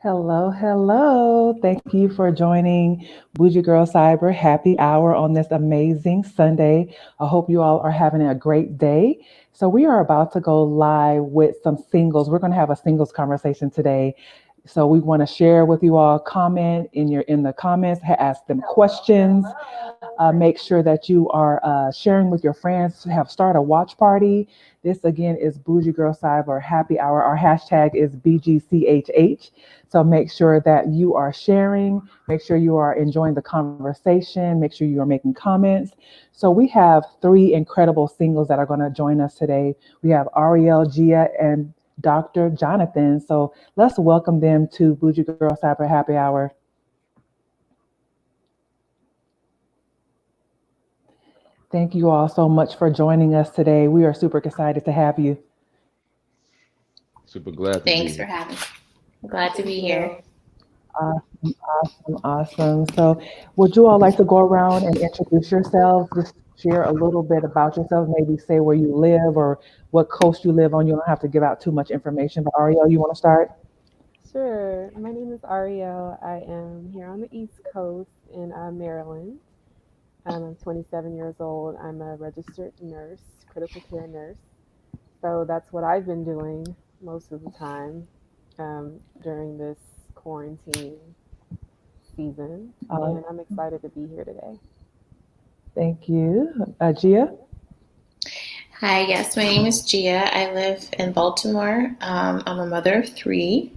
Hello, hello. Thank you for joining Bougie Girl Cyber Happy Hour on this amazing Sunday. I hope you all are having a great day. So, we are about to go live with some singles. We're going to have a singles conversation today. So, we want to share with you all, comment in the comments, ask them questions. Make sure that you are sharing with your friends. Have start a watch party. This again is Bougie Girl Cyber Happy Hour. Our hashtag is BGCHH. So make sure that you are sharing. Make sure you are enjoying the conversation. Make sure you are making comments. So we have three incredible singles that are going to join us today. We have Ariel, Gia, and Dr. Jonathan. So let's welcome them to Bougie Girl Cyber Happy Hour. Thank you all so much for joining us today. We are super excited to have you. Super glad to be Thanks here. for having me. Glad to Thank be here. you. Awesome, awesome, awesome. So, would you all like to go around and introduce yourselves? Just share a little bit about yourselves, maybe say where you live or what coast you live on. You don't have to give out too much information, but Ariel, you want to start? Sure. My name is Ariel. I am here on the East Coast in Maryland. I'm 27 years old. I'm a registered nurse, critical care nurse. So that's what I've been doing most of the time during this quarantine season. Uh, And I'm excited to be here today. Thank you. Gia? Hi, yes, my name is Gia. I live in Baltimore. I'm a mother of three,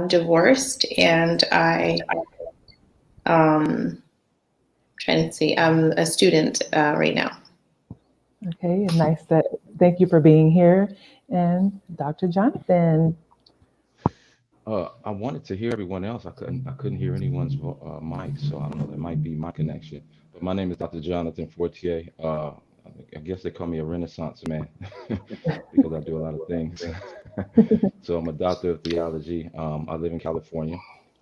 divorced, and um, trying to see, I'm a student right now. Okay, nice. Thank you for being here. And Dr. Jonathan. I wanted to hear everyone else. I couldn't hear anyone's mic, so I don't know. That might be my connection. But my name is Dr. Jonathan Fortier. I guess they call me a Renaissance man because I do a lot of things. So I'm a doctor of theology. I live in California.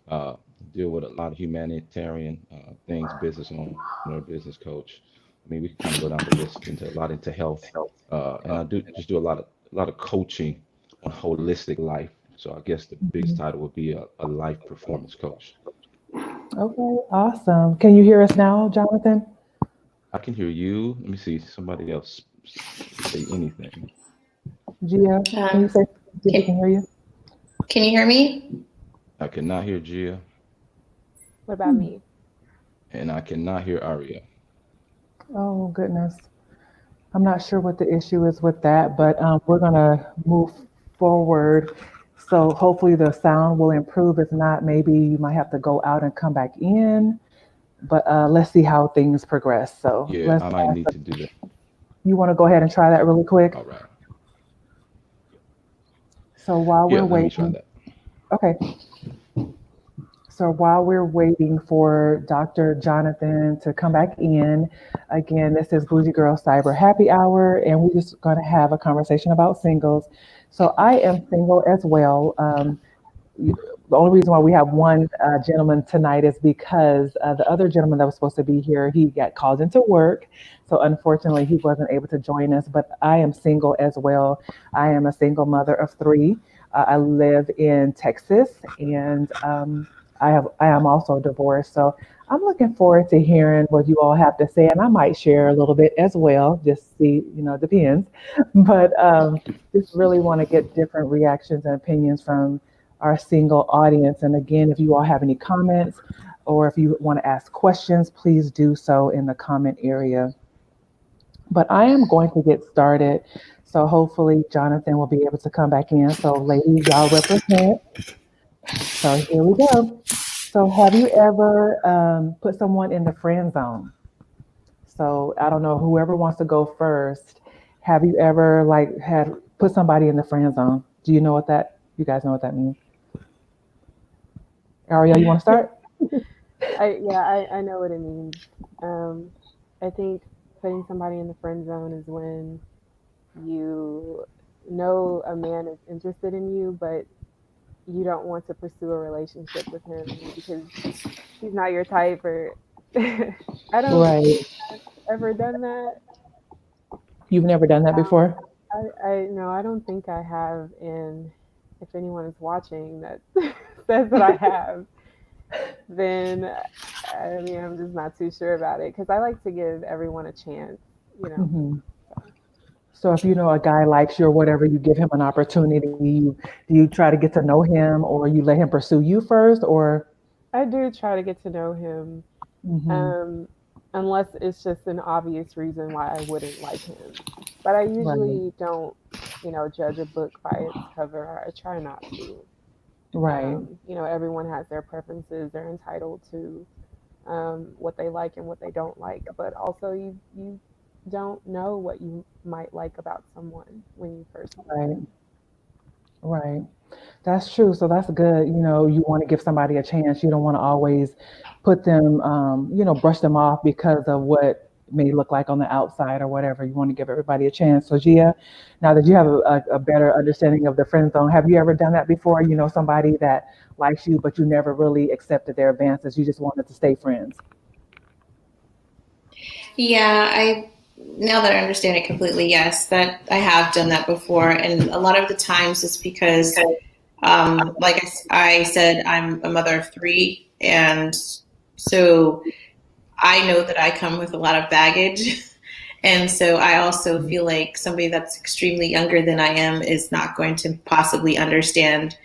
Uh, Deal with a lot of humanitarian things, business owner, business coach. I mean, we can kind of go down the list into health, and I do a lot of coaching on holistic life. So I guess the biggest title would be a life performance coach. Okay, awesome. Can you hear us now, Jonathan? I can hear you. Let me see somebody else say anything. Gia, can you Um, say see if we can, can hear you? can you hear me? I cannot hear Gia, What about Hmm. me? and I cannot hear Aria. Oh, goodness. I'm not sure what the issue is with that, but we're going to move forward. So hopefully the sound will improve. If not, maybe you might have to go out and come back in. But let's see how things progress. So Yeah, let's. I might need to do that. You want to go ahead and try that really quick? All right. So while Yeah, we're let me try waiting, that. okay. So while we're waiting for Dr. Jonathan to come back in, again, this is Bougie Girl Cyber Happy Hour, and we're just going to have a conversation about singles. So I am single as well. The only reason why we have one gentleman tonight is because the other gentleman that was supposed to be here, he got called into work. So unfortunately, he wasn't able to join us, but I am single as well. I am a single mother of three. I live in Texas, and I am also divorced. So I'm looking forward to hearing what you all have to say, and I might share a little bit as well. Just see, it depends. But just really want to get different reactions and opinions from our single audience. And again, if you all have any comments or if you want to ask questions, please do so in the comment area. But I am going to get started. So hopefully Jonathan will be able to come back in. So ladies, y'all represent. So here we go. So have you ever put someone in the friend zone? So I don't know, whoever wants to go first. Have you ever like had put somebody in the friend zone? Do you know what that? You guys know what that means? Ariel, you want to start? I know what it means. Um, I think putting somebody in the friend zone is when you know a man is interested in you, but you don't want to pursue a relationship with him because he's not your type or I don't Right. think I've ever done that. You've never done that before? I no, I don't think I have, and if anyone is watching that says that I have, then I mean, I'm just not too sure about it because I like to give everyone a chance, you know. Hmm. So So if you know a guy likes you or whatever, you give him an opportunity. Do you try to get to know him, or you let him pursue you first, or? I do try to get to know him, Hmm. um, unless it's just an obvious reason why I wouldn't like him. But I Right, usually don't, judge a book by its cover. I try not to. right, Everyone has their preferences. They're entitled to what they like and what they don't like. But also, you don't know what you might like about someone when you first meet right, them. right. That's true. So that's good. You want to give somebody a chance. You don't want to always put them, brush them off because of what may look like on the outside or whatever. You want to give everybody a chance. So Gia, now that you have a better understanding of the friend zone, have you ever done that before? Somebody that likes you, but you never really accepted their advances. You just wanted to stay friends. Yeah, I now that I understand it completely, yes, that I have done that before, and a lot of the times it's because, like I said, I'm a mother of three, and so I know that I come with a lot of baggage. And so I also feel like somebody that's extremely younger than I am is not going to possibly understand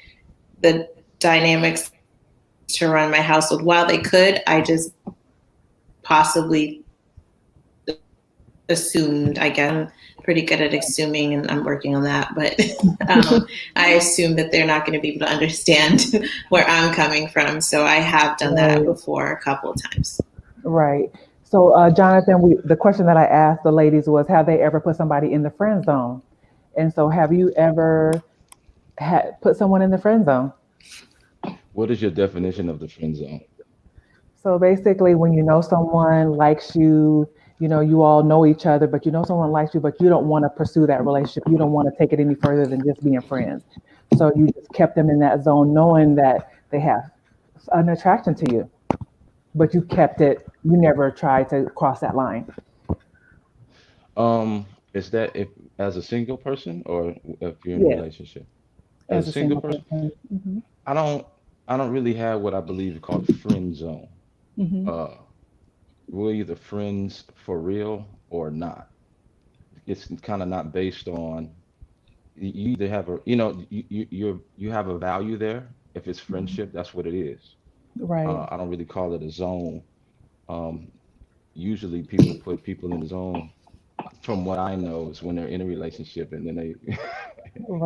the dynamics to run my household. While they could, I just possibly assumed, I guess. I'm pretty good at assuming, and I'm working on that. But I assume that they're not going to be able to understand where I'm coming from. So I have done that Right, before a couple of times. right. So, Jonathan, the question that I asked the ladies was, have they ever put somebody in the friend zone? And so, have you ever put someone in the friend zone? What is your definition of the friend zone? So basically, when you know someone likes you, you all know each other, but you know someone likes you, but you don't want to pursue that relationship. You don't want to take it any further than just being friends. So you just kept them in that zone, knowing that they have an attraction to you, but you kept it. You never tried to cross that line. Is that if as a single person or if you're in a Yes, relationship? As a as a single single person, person. Hmm. I don't I don't really have what I believe is called friend zone. Hmm. Uh, we're either friends for real or not. It's kind of not based on you either have a you have a value there. If it's friendship, that's what it is. Right, I don't really call it a zone. Um, Usually people put people in the zone from what I know is when they're in a relationship and then they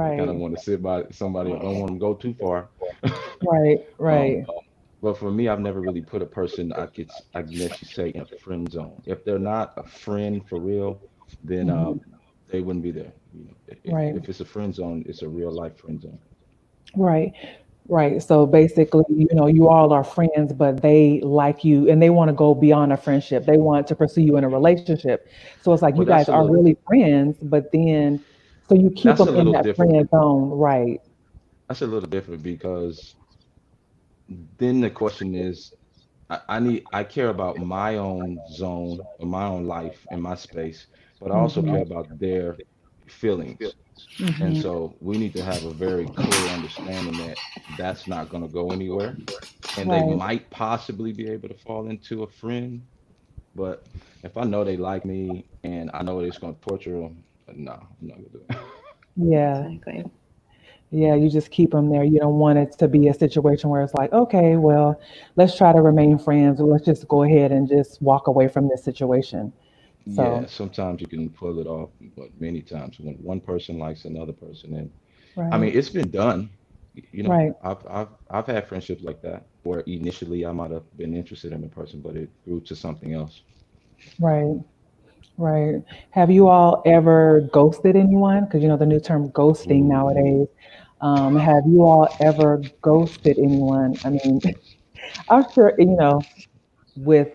they kind of right, want to sit by somebody or don't want them to go too far. right, um, right, but for me, I've never really put a person I guess you say in a friend zone. If they're not a friend for real, then hmm, they wouldn't be there. right. If it's a friend zone, it's a real life friend zone. Right. Right. So basically, you all are friends, but they like you and they want to go beyond a friendship. They want to pursue you in a relationship. So it's like you Well, guys are really friends, but then, so you keep that's them a in little that different. friend zone. Right. That's a little different because then the question is, I care about my own zone or my own life and my space, but I also Hmm. care about their feelings. And Hmm. so we need to have a very clear understanding that that's not going to go anywhere. And they Right. might possibly be able to fall into a friend, but if I know they like me and I know it's going to torture them, no, I'm not going to do it. Yeah. Exactly. Yeah. You just keep them there. You don't want it to be a situation where it's like, okay, well, let's try to remain friends, or let's just go ahead and just walk away from this situation. Yeah, So, sometimes you can pull it off, but many times when one person likes another person, and I right. mean, it's been done. Right. I've had friendships like that where initially I might have been interested in a person, but it grew to something else. Right. Right. Have you all ever ghosted anyone? Because the new term ghosting Ooh. nowadays. Have you all ever ghosted anyone? I mean, I'm sure, with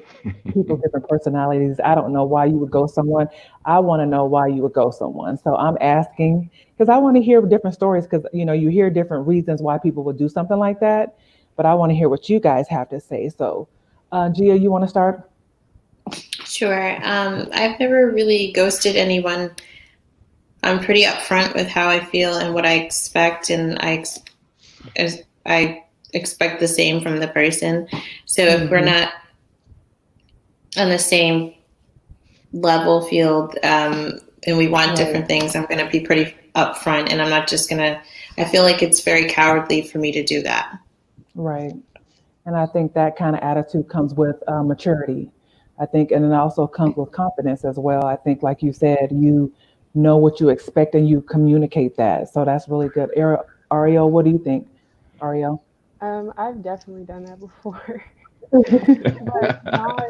people's different personalities, I don't know why you would ghost someone. I want to know why you would ghost someone. So I'm asking because I want to hear different stories because, you hear different reasons why people would do something like that. But I want to hear what you guys have to say. So, Gia, you want to start? Sure. I've never really ghosted anyone. I'm pretty upfront with how I feel and what I expect, and I expect the same from the person. So if we're Hmm. not on the same level field, and we want Right, different things, I'm going to be pretty upfront, and I'm not just going to. I feel like it's very cowardly for me to do that. right. And I think that kind of attitude comes with maturity. I think, and it also comes with confidence as well. I think, like you said, you know what you expect and you communicate that. So that's really good. Ariel, what do you think? Ariel? I've definitely done that before. but not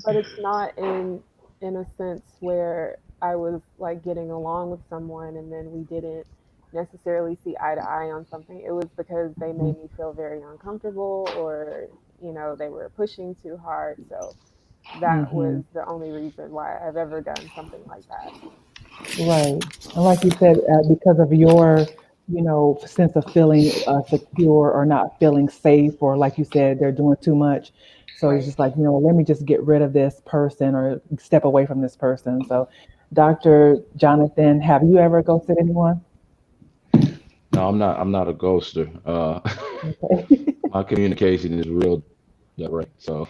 but it's not in a sense where I was like getting along with someone and then we didn't necessarily see eye to eye on something. It was because they made me feel very uncomfortable, or they were pushing too hard. So that Hmm. was the only reason why I've ever done something like that. Right. And like you said, because of your, sense of feeling secure or not feeling safe, or like you said, they're doing too much. So it's Right. just like, let me just get rid of this person or step away from this person. So, Dr. Jonathan, have you ever ghosted anyone? No, I'm not a ghoster. Okay. My communication is real direct, so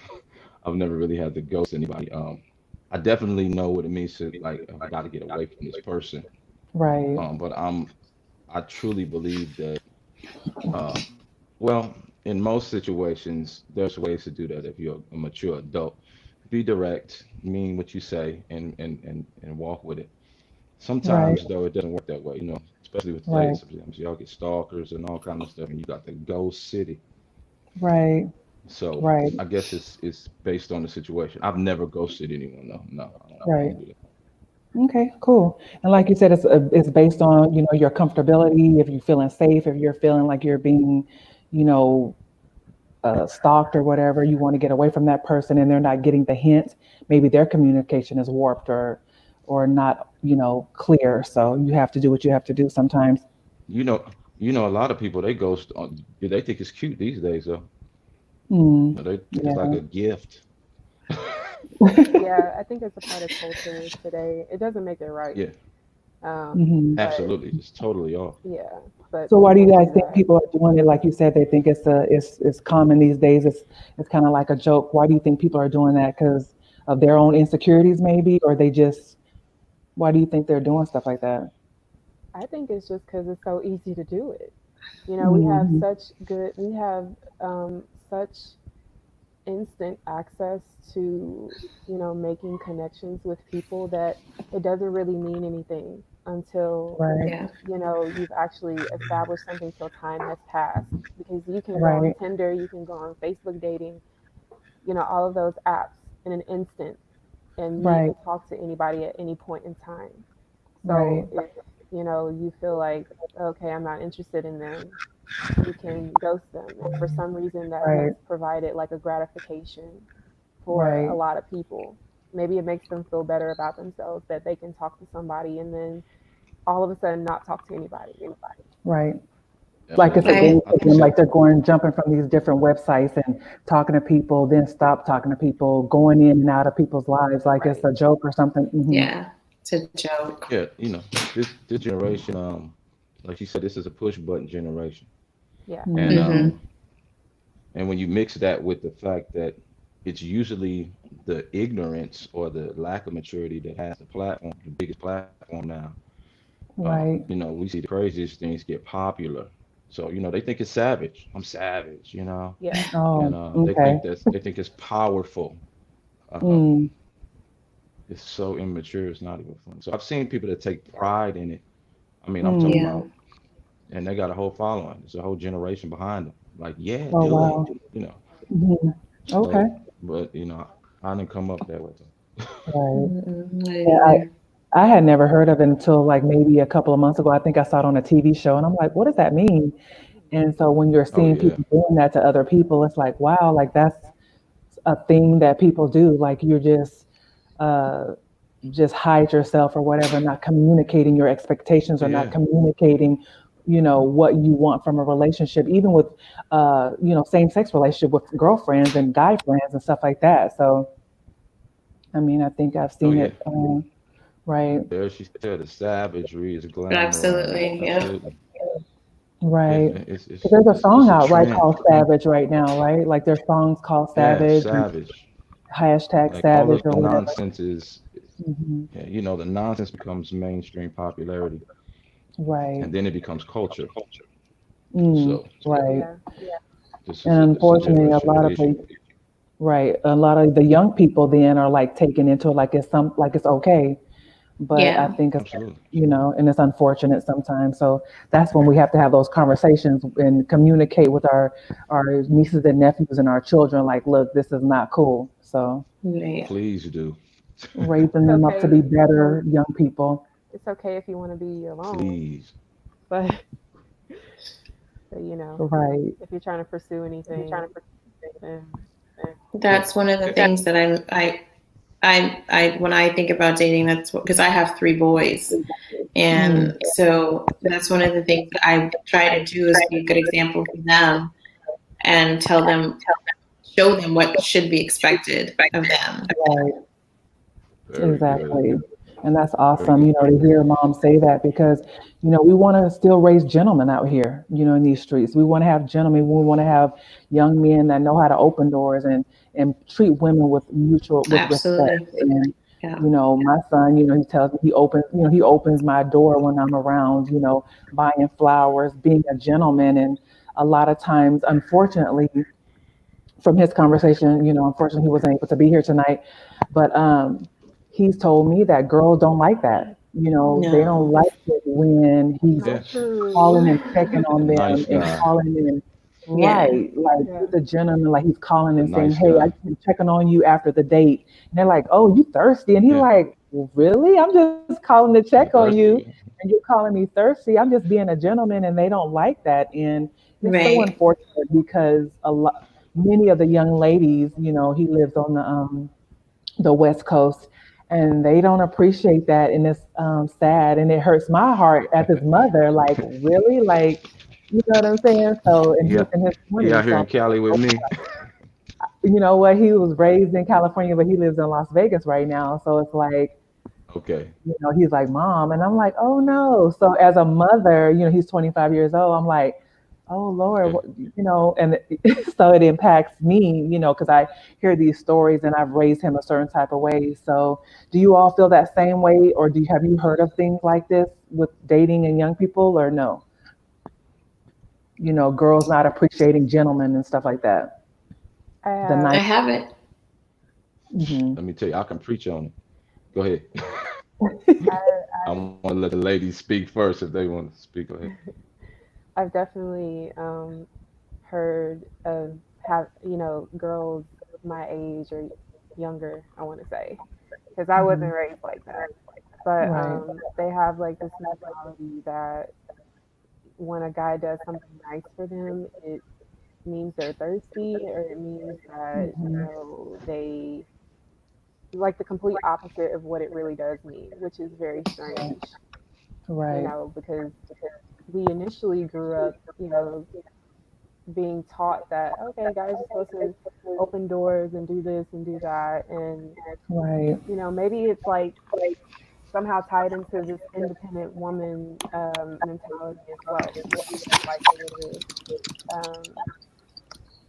I've never really had to ghost anybody. I definitely know what it means to like I got to get away from this person. Right. But I truly believe that um, well, in most situations, there's ways to do that if you're a mature adult. Be direct, mean what you say, and walk with it. Right. Sometimes though, it doesn't work that way. Especially with today. Right. Sometimes y'all get stalkers and all kind of stuff, and you got the ghost city. Right. So Right. I guess it's based on the situation. I've never ghosted anyone though. No, I Right. don't do that. Okay, cool. And like you said, it's based on, your comfortability, if you're feeling safe, if you're feeling like you're being, you know, stalked or whatever, you want to get away from that person and they're not getting the hint. Maybe their communication is warped or not, clear. So you have to do what you have to do sometimes. You know, a lot of people they ghost. They think it's cute these days though. Mm, They think it's like yeah. a gift. Yeah, I think it's a part of culture today. It doesn't make it right. Yeah, Hmm. But absolutely. It's totally off. yeah, but So why do you people guys do think that. people are doing it? Like you said, they think it's common these days. It's kind of like a joke. Why do you think people are doing that? Because of their own insecurities, maybe, or they just why do you think they're doing stuff like that? I think it's just because it's so easy to do it. Hmm. We have such instant access to, making connections with people that it doesn't really mean anything until, Right, Yeah. you've actually established something till time has passed. Because you can go on right, Tinder, you can go on Facebook dating, all of those apps in an instant and meet right, and talk to anybody at any point in time. right, So if, you feel like, okay, I'm not interested in them, you can ghost them. And for some reason, that has right, provided like a gratification for a right, lot of people. Maybe it makes them feel better about themselves that they can talk to somebody and then all of a sudden not talk to anybody. right. Like it's a Absolutely. I game I for think them, so. like they're going jumping from these different websites and talking to people, then stop talking to people, going in and out of people's lives like it's Right. a joke or something. Hmm. yeah, it's a joke. Yeah, this generation, like you said, this is a push button generation, Yeah. and Hmm. Hmm. um, and when you mix that with the fact that it's usually the ignorance or the lack of maturity that has the platform, the biggest platform now. Right. We see the craziest things get popular. So, they think it's savage. I'm savage. Yeah. And Oh, they okay. think it's powerful. Um, Mm, it's so immature, it's not even funny. So I've seen people that take pride in it. I mean, I'm talking mm. Yeah. about, and they got a whole following. There's a whole generation behind them. Like, yeah, Oh, do it. wow. Hmm. Okay. So, but I didn't come up that way. Right. Mm-mm, not Yeah, either. I had never heard of it until like maybe a couple of months ago. I think I saw it on a TV show and I'm like, what does that mean? And so when you're Oh seeing yeah, people doing that to other people, it's like, wow, like that's a thing that people do. Like you're uh, just hide yourself or whatever, not communicating your expectations or not yeah, communicating, what you want from a relationship, even with, same-sex relationship with girlfriends and guy friends and stuff like that. So, I mean, I think I've oh seen yeah. it Right. There she said the savagery is glamorized. Absolutely. Yep. Absolutely. Yeah, Right. it's Because it's there's a it's it's song a out right trend. called Savage right now, right? Like there's songs called Yeah, Savage and savage. hashtag Like all Savage of or the whatever. nonsense is, Hmm. yeah, the nonsense becomes mainstream popularity, Right. and then it becomes culture. Mm, So right. Yeah. this is And a unfortunately, a generational lot of issue. the right, a lot of the young people then are like taken into it like it's okay. But I Yeah. think it's, Absolutely. and it's unfortunate sometimes. So that's when we have to have those conversations and communicate with our nieces and nephews and our children. Like, look, this is not cool. So Right. Please do. raising It's them up to be okay. better young people. It's okay if you want to be alone, Please. but, but Right. if you're trying to pursue anything, then Yeah. That's one of the things that when I think about dating, that's because I have three boys. Mm, And so that's one of the things that I try to do is be a good example for them and show them what should be expected of them. right. Very good. Exactly. And that's Very awesome, good. to hear mom say that because, we want to still raise gentlemen out here, in these streets. We want to have gentlemen. We want to have young men that know how to open doors and treat women with respect. Absolutely. And, Yeah. my son, he tells me he opens my door when I'm around, buying flowers, being a gentleman. And a lot of times, unfortunately, from his conversation, unfortunately he wasn't able to be here tonight, but he's told me that girls don't like that. They don't No. like it when he's so Yeah. calling true. and checking on The nice them and guy. calling in, Yeah. right, like Yeah. he's a gentleman, like he's calling The and saying, nice hey, I guy. am checking on you after the date. And they're like, oh, you thirsty? And he's Yeah. like, well, really? I'm just calling to check You on you thirsty? and you're calling me thirsty. I'm just being a gentleman. And they don't like that. And it's so Right. unfortunate because many of the young ladies, he lives on the West Coast, and they don't appreciate that, and it's sad, and it hurts my heart as his mother. Like, really, like, you know what I'm saying? So, and Yeah. he's in his He out 20s, here so in Cali with me. you know what? He was raised in California, but he lives in Las Vegas right now. So it's like, Okay. he's like, mom. And I'm like, oh no. So as a mother, he's 25 years old. I'm like, oh Lord, Okay. and so it impacts me, because I hear these stories and I've raised him a certain type of way. So do you all feel that same way? Or have you heard of things like this with dating and young people or no? Girls not appreciating gentlemen and stuff like that. I The I nice. have. haven't. Hmm. Let me tell you, I can preach on it. Go ahead. I, I want to let the ladies speak first if they want to speak. Go ahead. I've definitely heard of have girls my age or younger. I want to say because I Hmm. wasn't raised like that, but Right. they have like this mentality that when a guy does something nice for them, it means they're thirsty or it means that Hmm. they like the complete opposite of what it really does mean, which is very strange. Right. Because we initially grew up, being taught that okay, guys are supposed to open doors and do this and do that, and Right. maybe it's like somehow tied into this independent woman mentality as well. So maybe there's like a little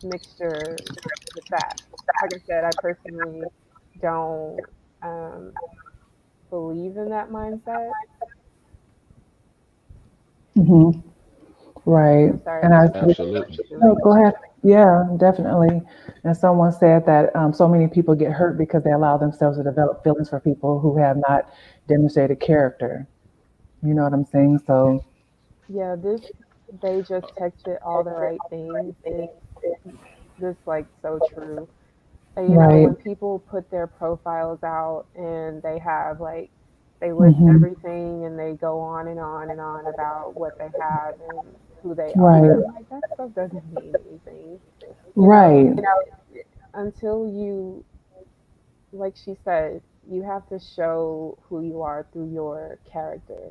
mixture with that. Like I said, I personally don't believe in that mindset. Hmm. Right. I'm sorry, I And didn't I, mean to Absolutely. interrupt you. no, go ahead. Yeah, definitely. And someone said that so many people get hurt because they allow themselves to develop feelings for people who have not demonstrated character. You know what I'm saying? So, Yeah, this they just texted all the right things. It's this like so true. right. When people put their profiles out and they have like they list Hmm. everything and they go on and on and on about what they have and who they are. Right. I'm like, that stuff doesn't mean anything. You know, Right. until you, like she said, you have to show who you are through your character.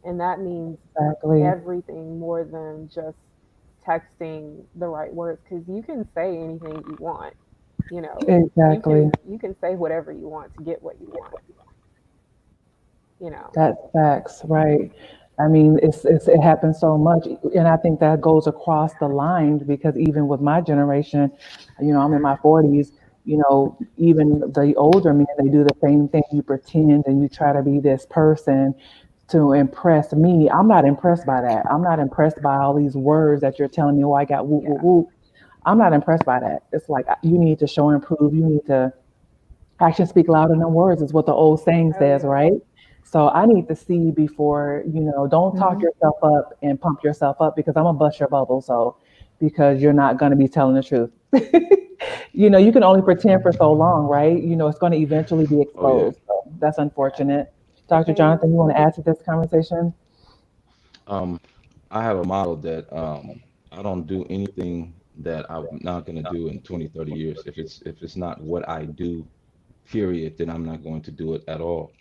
And that means Exactly. everything more than just texting the right words because you can say anything you want. You know, Exactly. you can say whatever you want to get what you want. you know. That's facts, right? I mean, it happens so much, and I think that goes across the line because even with my generation, I'm in my 40s. Even the older men, they do the same thing. You pretend and you try to be this person to impress me. I'm not impressed by that. I'm not impressed by all these words that you're telling me. Oh, I got whoop whoop Yeah. whoop. I'm not impressed by that. It's like you need to show and prove. You need to actions speak louder than words is what the old saying Oh says, yeah. right? So I need to see before, don't talk Mhm. yourself up and pump yourself up because I'm gonna bust your bubble. So because you're not gonna be telling the truth. You can only pretend for so long, right? It's gonna eventually be Oh yeah. exposed. So that's unfortunate. If Dr. they Jonathan, you want to add to this conversation? Um, I have a model that I don't do anything that I'm not going to do in 20, 30 years. If it's not what I do, period, then I'm not going to do it at all.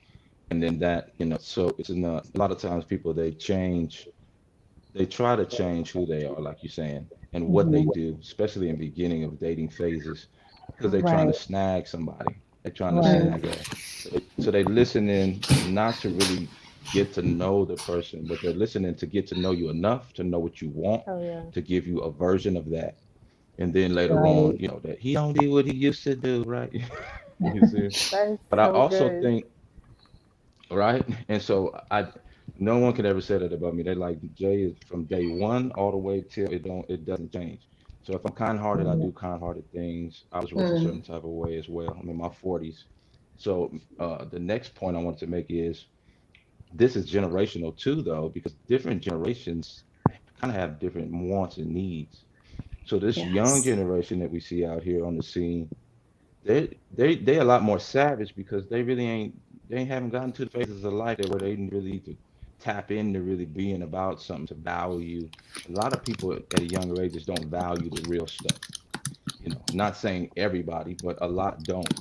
And then that, so it's in a lot of times people they try to change who they are, like you're saying, and what they Hmm. do, especially in beginning of dating phases, because they're trying Right, to snag somebody. They're trying to right, Mm. snag a so they listening not to really get to know the person, but they're listening to get to know you enough to know what you want, oh yeah. to give you a version of that. And then later right, on, that he don't do what he used to do, right? You see? That is But I so also good. think, right? And so no one could ever say that about me. They like Jay is from day one all the way till it doesn't change. So if I'm kind-hearted, I mhm, do kind-hearted things. I was raised a Mm. certain type of way as well. I'm in my 40s. So the next point I want to make is this is generational too, though, because different generations kind of have different wants and needs. So this young Yes. generation that we see out here on the scene, they a lot more savage because they haven't gotten to the phases of life that where they really need to tap into really being about something to value. A lot of people at a younger ages don't value the real stuff. Not saying everybody, but a lot don't.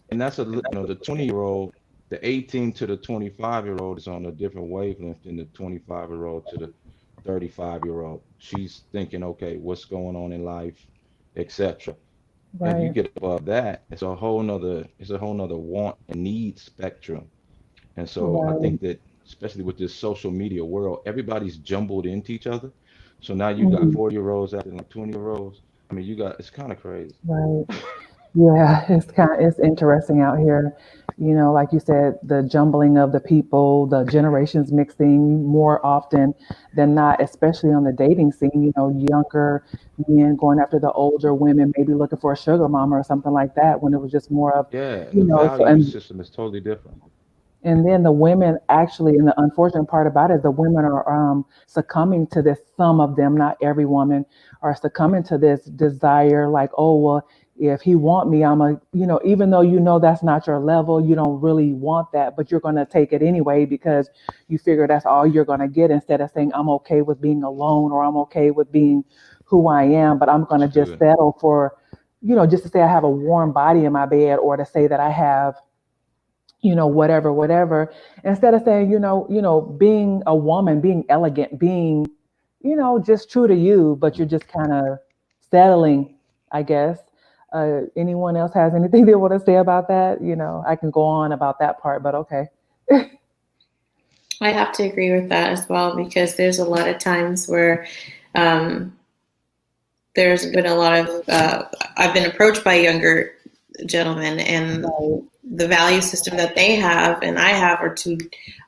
And that's the 20-year-old, the 18 to the 25-year-old is on a different wavelength than the 25-year-old to the 35-year-old. She's thinking, okay, what's going on in life, etc. And you right, get above that, it's a whole nother want and need spectrum. And so I right. think that especially with this social media world, everybody's jumbled into each other. So now you got Mhm, 40-year-olds acting like 20-year-olds. I mean, it's kind of crazy. right. Yeah, it's interesting out here. Like you said, the jumbling of the people, the generations mixing more often than not, especially on the dating scene. Younger men going after the older women, maybe looking for a sugar mama or something like that. When it was just more of, Yeah, and the so value and system is totally different. then the women actually, and the unfortunate part about it is the women are succumbing to this. Some of them, not every woman, are succumbing to this desire. Like, oh well, if he want me, even though that's not your level, you don't really want that, but you're gonna take it anyway because you figure that's all you're gonna get. Instead of saying I'm okay with being alone or I'm okay with being who I am, but I'm gonna just Understood. settle for, just to say I have a warm body in my bed or to say that I have whatever, whatever, instead of saying, being a woman, being elegant, being, just true to you, but you're just kind of settling, I guess. Anyone else has anything they want to say about that? I can go on about that part, but okay. I have to agree with that as well because there's a lot of times where um, there's been a lot of I've been approached by younger gentlemen, and Right. the value system that they have and I have are two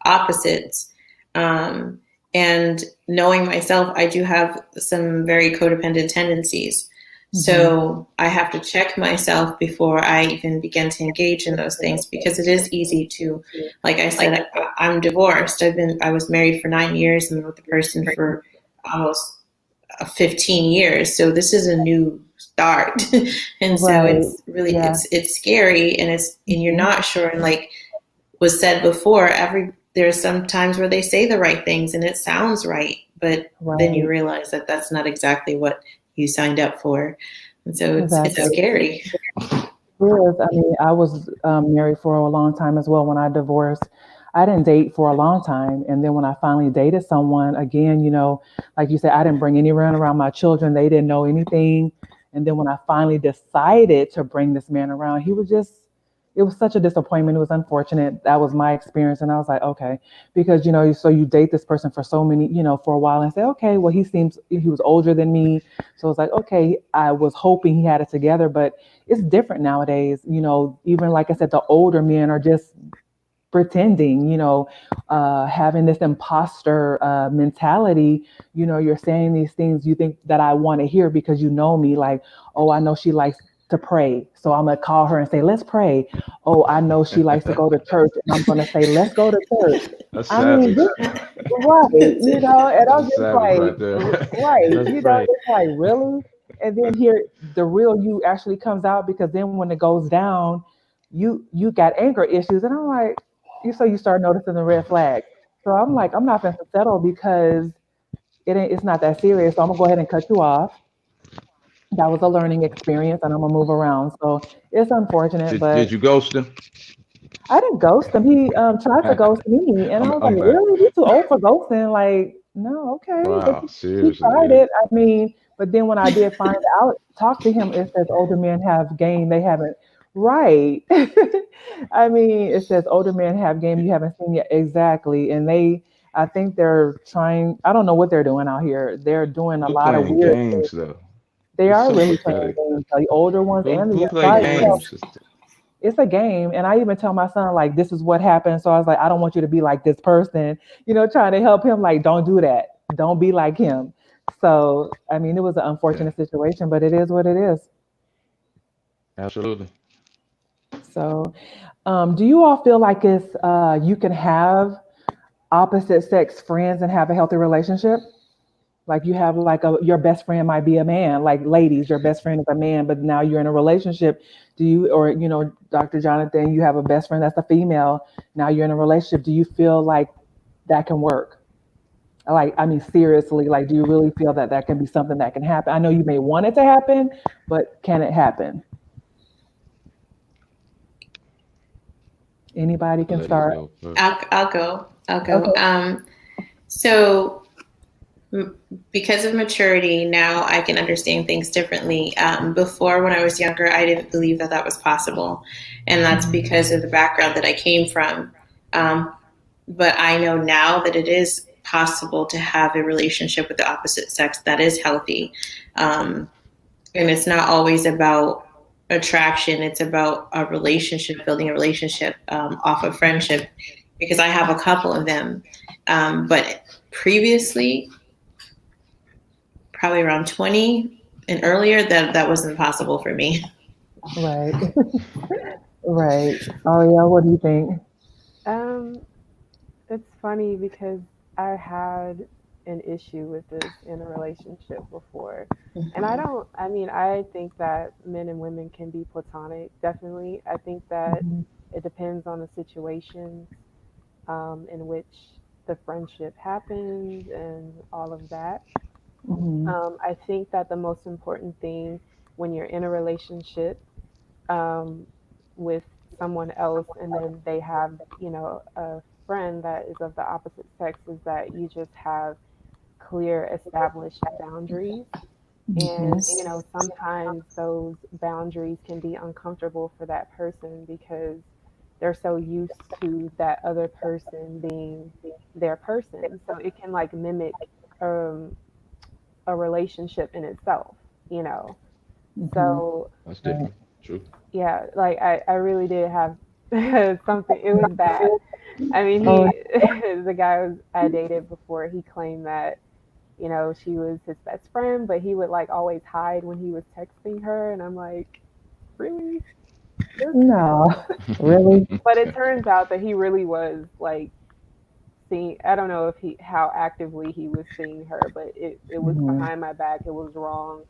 opposites. Um, and knowing myself, I do have some very codependent tendencies. Hmm. So I have to check myself before I even begin to engage in those things because it is easy to, like I said, I'm divorced. I was married for 9 years and with the person for almost 15 years. So this is a new start. And so Right. it's really Yeah. it's scary and you're Hmm. not sure. And like was said before, there's some times where they say the right things and it sounds right, but then you Right. realize that that's not exactly what you signed up for. And so it's Exactly. scary. Yes, I mean, I was married for a long time as well. When I divorced, I didn't date for a long time, and then when I finally dated someone again, like you said, I didn't bring anyone around my children. They didn't know anything, and then when I finally decided to bring this man around, he was just, it was such a disappointment. It was unfortunate. That was my experience. And I was like, okay, because, so you date this person for so many, for a while and say, okay, well, he was older than me. So it's like, okay, I was hoping he had it together, but it's different nowadays. Even like I said, the older men are just pretending, having this imposter mentality. You're saying these things you think that I want to hear because you know me, like, oh, I know she likes to pray. So I'm going to call her and say, let's pray. Oh, I know she likes to go to church. And I'm going to say, let's go to church. That's I mean, savage. right, and I'm That's just savage like, right there. right, Let's pray. it's like, really? And then here, the real you actually comes out because then when it goes down, you got anger issues. And I'm like, so you start noticing the red flags. So I'm like, I'm not going to settle because it's not that serious. So I'm going to go ahead and cut you off. That was a learning experience and I'm going to move around. So it's unfortunate, Did but you ghost him? I didn't ghost him. He tried to ghost me, and I was like, I'm back. "Really? You too old for ghosting?" Like, no, okay, but Wow, he seriously, tried yeah. it. I mean, but then when I did find out, talk to him, it says older men have game. They haven't. Right. I mean, it says older men have game you haven't seen yet. Exactly, and I think they're trying. I don't know what they're doing out here. They're doing a Who lot of playing weird things. games though? They It's are so really playing pathetic. games. The older ones and the Who young. So play I tell games? it's a game. And I even tell my son, like, this is what happened. So I was like, I don't want you to be like this person, trying to help him, like, don't do that. Don't be like him. So, I mean, it was an Yeah, unfortunate situation, but it is what it is. absolutely. So, do you all feel like you can have opposite sex friends and have a healthy relationship? Like you have like your best friend might be a man, like ladies, your best friend is a man, but now you're in a relationship. Do you, or, Dr. Jonathan, you have a best friend that's a female. Now you're in a relationship. Do you feel like that can work? Like, I mean, seriously, like, do you really feel that that can be something that can happen? I know you may want it to happen, but can it happen? Anybody can Ladies start. go first. I'll go. I'll go. Okay. So because of maturity, now I can understand things differently. Before, when I was younger, I didn't believe that that was possible, and that's Mhm. because of the background that I came from. Um, but I know now that it is possible to have a relationship with the opposite sex that is healthy, and it's not always about attraction. It's about a relationship, building a relationship off of friendship. Because I have a couple of them, but previously, probably around 20 and earlier, that wasn't possible for me. Right. Right. Ariel, what do you think? Um, it's funny because I had an issue with this in a relationship before. And Mhm. I mean, I think that men and women can be platonic, definitely. I think that Mhm. it depends on the situation in which the friendship happens and all of that. Mhm. I think that the most important thing when you're in a relationship um, with someone else and then they have, a friend that is of the opposite sex is that you just have clear established boundaries. And, Mhm. sometimes those boundaries can be uncomfortable for that person because they're so used to that other person being their person. So it can like mimic um, a relationship in itself, you know. Mhm. So That's Right. different. True. yeah, like I really did have something. It was bad. I mean, Oh, the guy I dated before, he claimed that, she was his best friend, but he would like always hide when he was texting her. And I'm like, really? no. Really? But it turns out that he really was like seeing, I don't know if how actively he was seeing her, but it was Mhm. behind my back. It was wrong.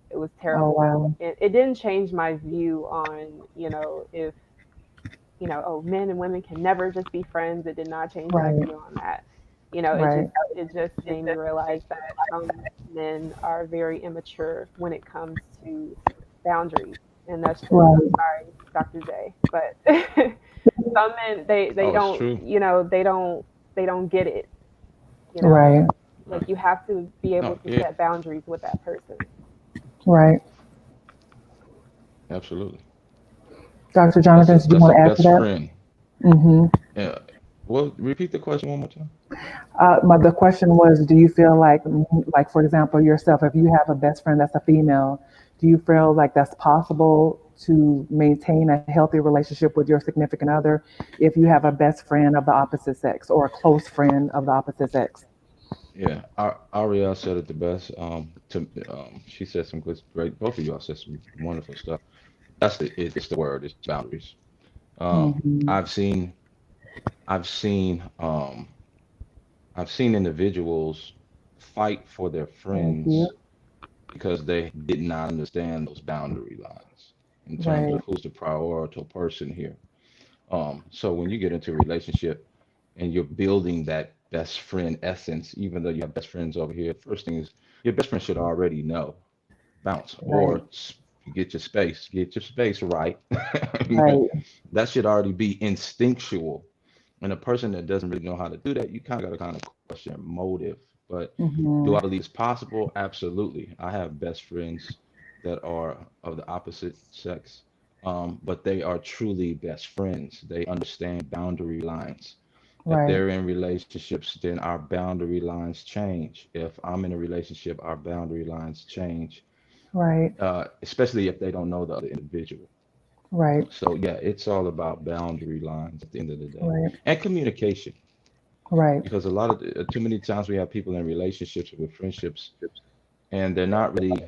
It was Oh, terrible. wow. And it didn't change my view on, if oh, men and women can never just be friends. It did not change my Right. view on that. Right. It just made me realize that some men are very immature when it comes to boundaries. And that's just, I'm Right. sorry, Dr. J, but some men they Oh, it's don't, true. they don't get it, you know. Right. Like you have to be able No, to yeah, set boundaries with that person. Right. absolutely. Dr. That's Jonathan, a did you that's a want to add to best that? friend. Mm-hmm. Yeah. Well, repeat the question one more time. The question was, do you feel like for example, yourself, if you have a best friend that's a female, do you feel like that's possible to maintain a healthy relationship with your significant other if you have a best friend of the opposite sex or a close friend of the opposite sex? Yeah, Ariel said it the best. She said some good, great. Both of y'all said some wonderful stuff. It's the word. It's boundaries. Um, Mm-hmm. I've seen, I've seen, I've seen individuals fight for their Thank you. friends because they did not understand those boundary lines in terms Right. of who's the priority person here. So when you get into a relationship and you're building that best friend essence, even though you have best friends over here, first thing is your best friend should already know, bounce, Right. you get your space right. Right. That should already be instinctual. And a person that doesn't really know how to do that, you kind of got to kind of question motive. But do Mm-hmm. I believe it's possible? Absolutely. I have best friends that are of the opposite sex, but they are truly best friends. They understand boundary lines. If Right. they're in relationships, then our boundary lines change. If I'm in a relationship, our boundary lines change, Right. especially if they don't know the other individual. Right. So, yeah, it's all about boundary lines at the end of the day Right. and communication. Right. Because too many times we have people in relationships with friendships and they're not really,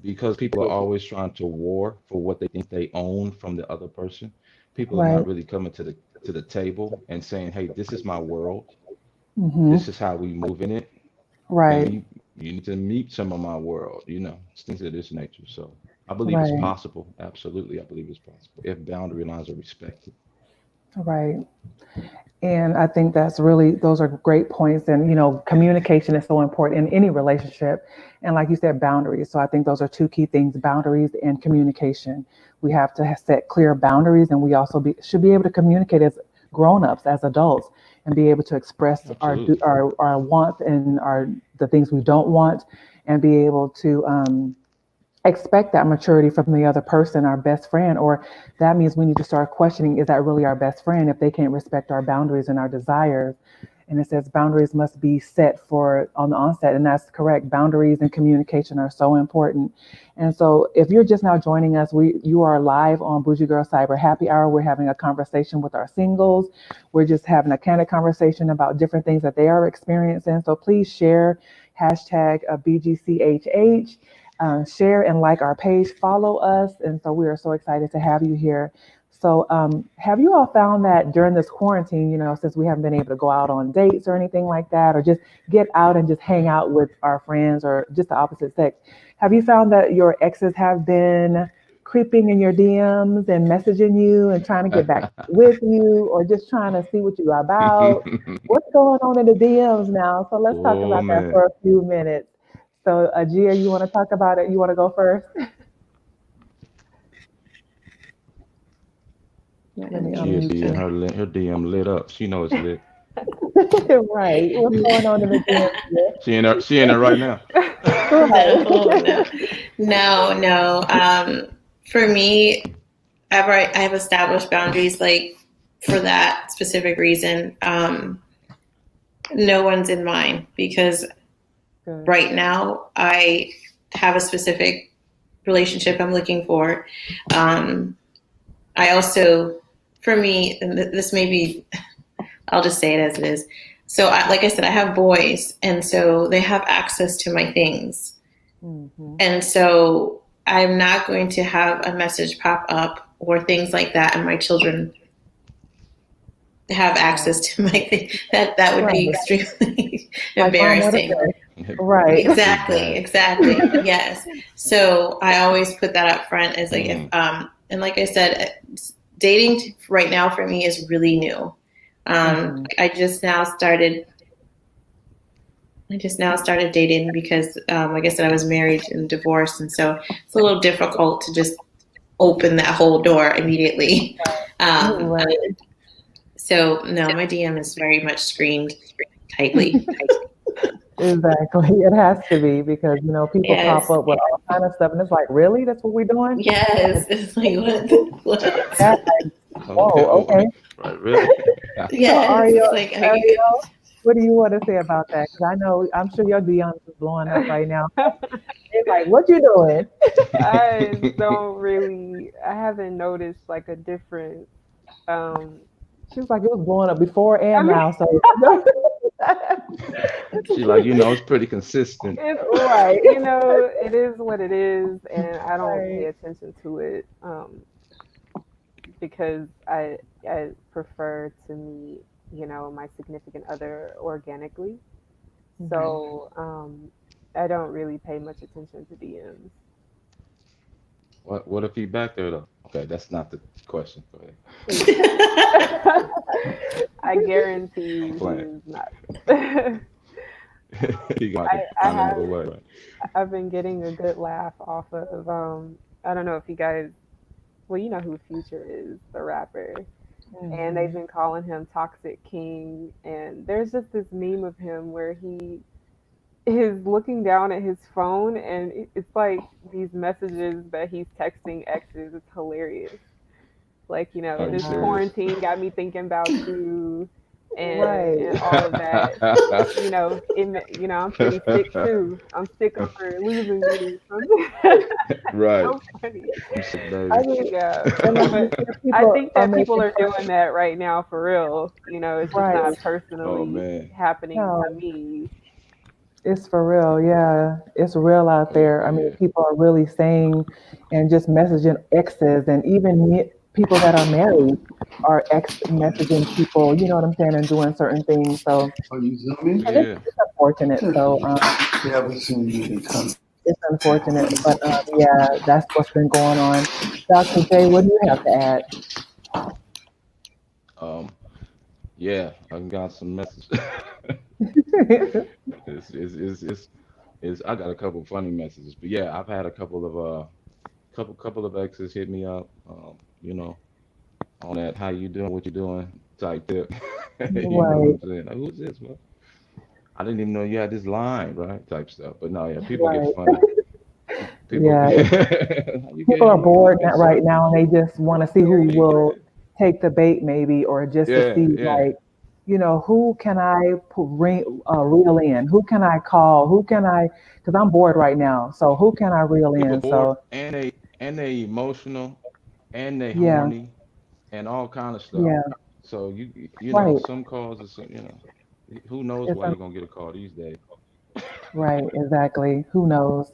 because people are always trying to war for what they think they own from the other person. People are Right. not really coming to the table and saying, "Hey, this is my world. Mm-hmm. This is how we move in it, and Right. you need to meet some of my world." It's things of this nature. So I believe it's Right. possible. Absolutely, I believe it's possible if boundary lines are respected. Right. And I think those are great points. And, communication is so important in any relationship. And like you said, boundaries. So I think those are two key things, boundaries and communication. We have to set clear boundaries, and we also should be able to communicate as grown-ups, as adults, and be able to express Absolutely. our wants and the things we don't want, and be able to expect that maturity from the other person, our best friend, or that means we need to start questioning, is that really our best friend if they can't respect our boundaries and our desires? And it says boundaries must be set for on the onset, and that's correct. Boundaries and communication are so important. And so if you're just now joining us, you are live on Bougie Girl Cyber Happy Hour. We're having a conversation with our singles. We're just having a candid conversation about different things that they are experiencing. So please share hashtag BGCHH, share and like our page, follow us. And so we are so excited to have you here. So, have you all found that during this quarantine, since we haven't been able to go out on dates or anything like that, or just get out and just hang out with our friends or just the opposite sex, have you found that your exes have been creeping in your DMs and messaging you and trying to get back with you, or just trying to see what you are about? What's going on in the DMs now? So let's talk Oh about that man. for a few minutes. So, Gia, you want to talk about it? You want to go first? Yeah, Let me Gia unmute be in you. her DM lit up. She know it's lit. Right. What's going on in the DMs? She in there right now. no, no, no, no. For me, I have established boundaries like for that specific reason. No one's in mine because Good. right now I have a specific relationship I'm looking for. I also, for me, and this may be, I'll just say it as it is. So, like I said, I have boys, and so they have access to my things. Mm-hmm. And so I'm not going to have a message pop up or things like that, and my children have Right. access to my thing. That would be Right. extremely Like mom, what is embarrassing. this? Right. That'd be Exactly, bad. exactly. Yes. So I always put that up front as like if Mm, and like I said, dating right now for me is really new. Mm-hmm. I just now started dating because, like I said, I was married and divorced, and so it's a little difficult to just open that whole door immediately. Um, Right. so no, my DM is very much screened tightly. Exactly. It has to be because, people pop Yes, up with all kind of stuff. And it's like, really? That's what we're doing? Yes, it's like Yeah, what? Okay. whoa, okay. Right. Really? So Yes, Ariel, it's like are you? Ariel, what do you want to say about that? Because I know, I'm sure your DMs is blowing up right now. They're like, what you doing? I don't really, I haven't noticed like a difference. Um, She was like, it was blowing up before I and mean, now. So, She like, it's pretty consistent. it's, right, it is what it is, and I don't pay right. attention to it because I prefer to meet, my significant other organically. Mhm. So I don't really pay much attention to DMs. What if he back there though? Okay, that's not the question. Go ahead. I guarantee you he Playing. is not. I He gonna have to I find have another way, right? I've been getting a good laugh off of I don't know if you guys, well, you know who Future is, the rapper. And they've Mhm. been calling him Toxic King, and there's just this meme of him where he is looking down at his phone, and it's like these messages that he's texting exes. It's hilarious. Like, Are you this serious? Wow. quarantine got me thinking about you, and Right. all of that. I'm pretty sick too. I'm sick over losing you. It's Right. so funny. I'm sick, I baby. mean, Yeah, and I'm but sure I people think are that people making are fun. doing that right now for real. It's just Right. not Oh personally man. happening to No, me. it's for real. Yeah, it's real out Oh yeah. there. Oh I mean, yeah. people are really saying and just messaging exes, and even people that are married are ex messaging people. You know what I'm saying, and doing certain things. So, Are you zooming? and Yeah. it's unfortunate. So, Yeah, we seen you in time. it's unfortunate, but yeah, that's what's been going on. Dr. J, what do you have to add? Um. Yeah. I got some messages. it's, it's, it's, it's, I got a couple funny messages, but yeah, I've had a couple of couple of exes hit me up. You know, on that how you doing, what you doing type tip. You know what Right, I'm saying? Like, who's this, man? I didn't even know you had this line, right? Type stuff. But no, yeah, people get right. funny. People, Yeah, how you people getting are along? bored Okay, right sir. now, and they just want to see who Hey, go will ahead. take the bait, maybe, or just to Yeah, see, yeah. like, who can I reel in? Who can I call? Who can I? Because I'm bored right now. So who can I reel People in? bored So and they emotional and they yeah, horny and all kind of stuff. yeah, So right. some calls are who knows It's why you're gonna get a call these days. right, exactly. Who knows?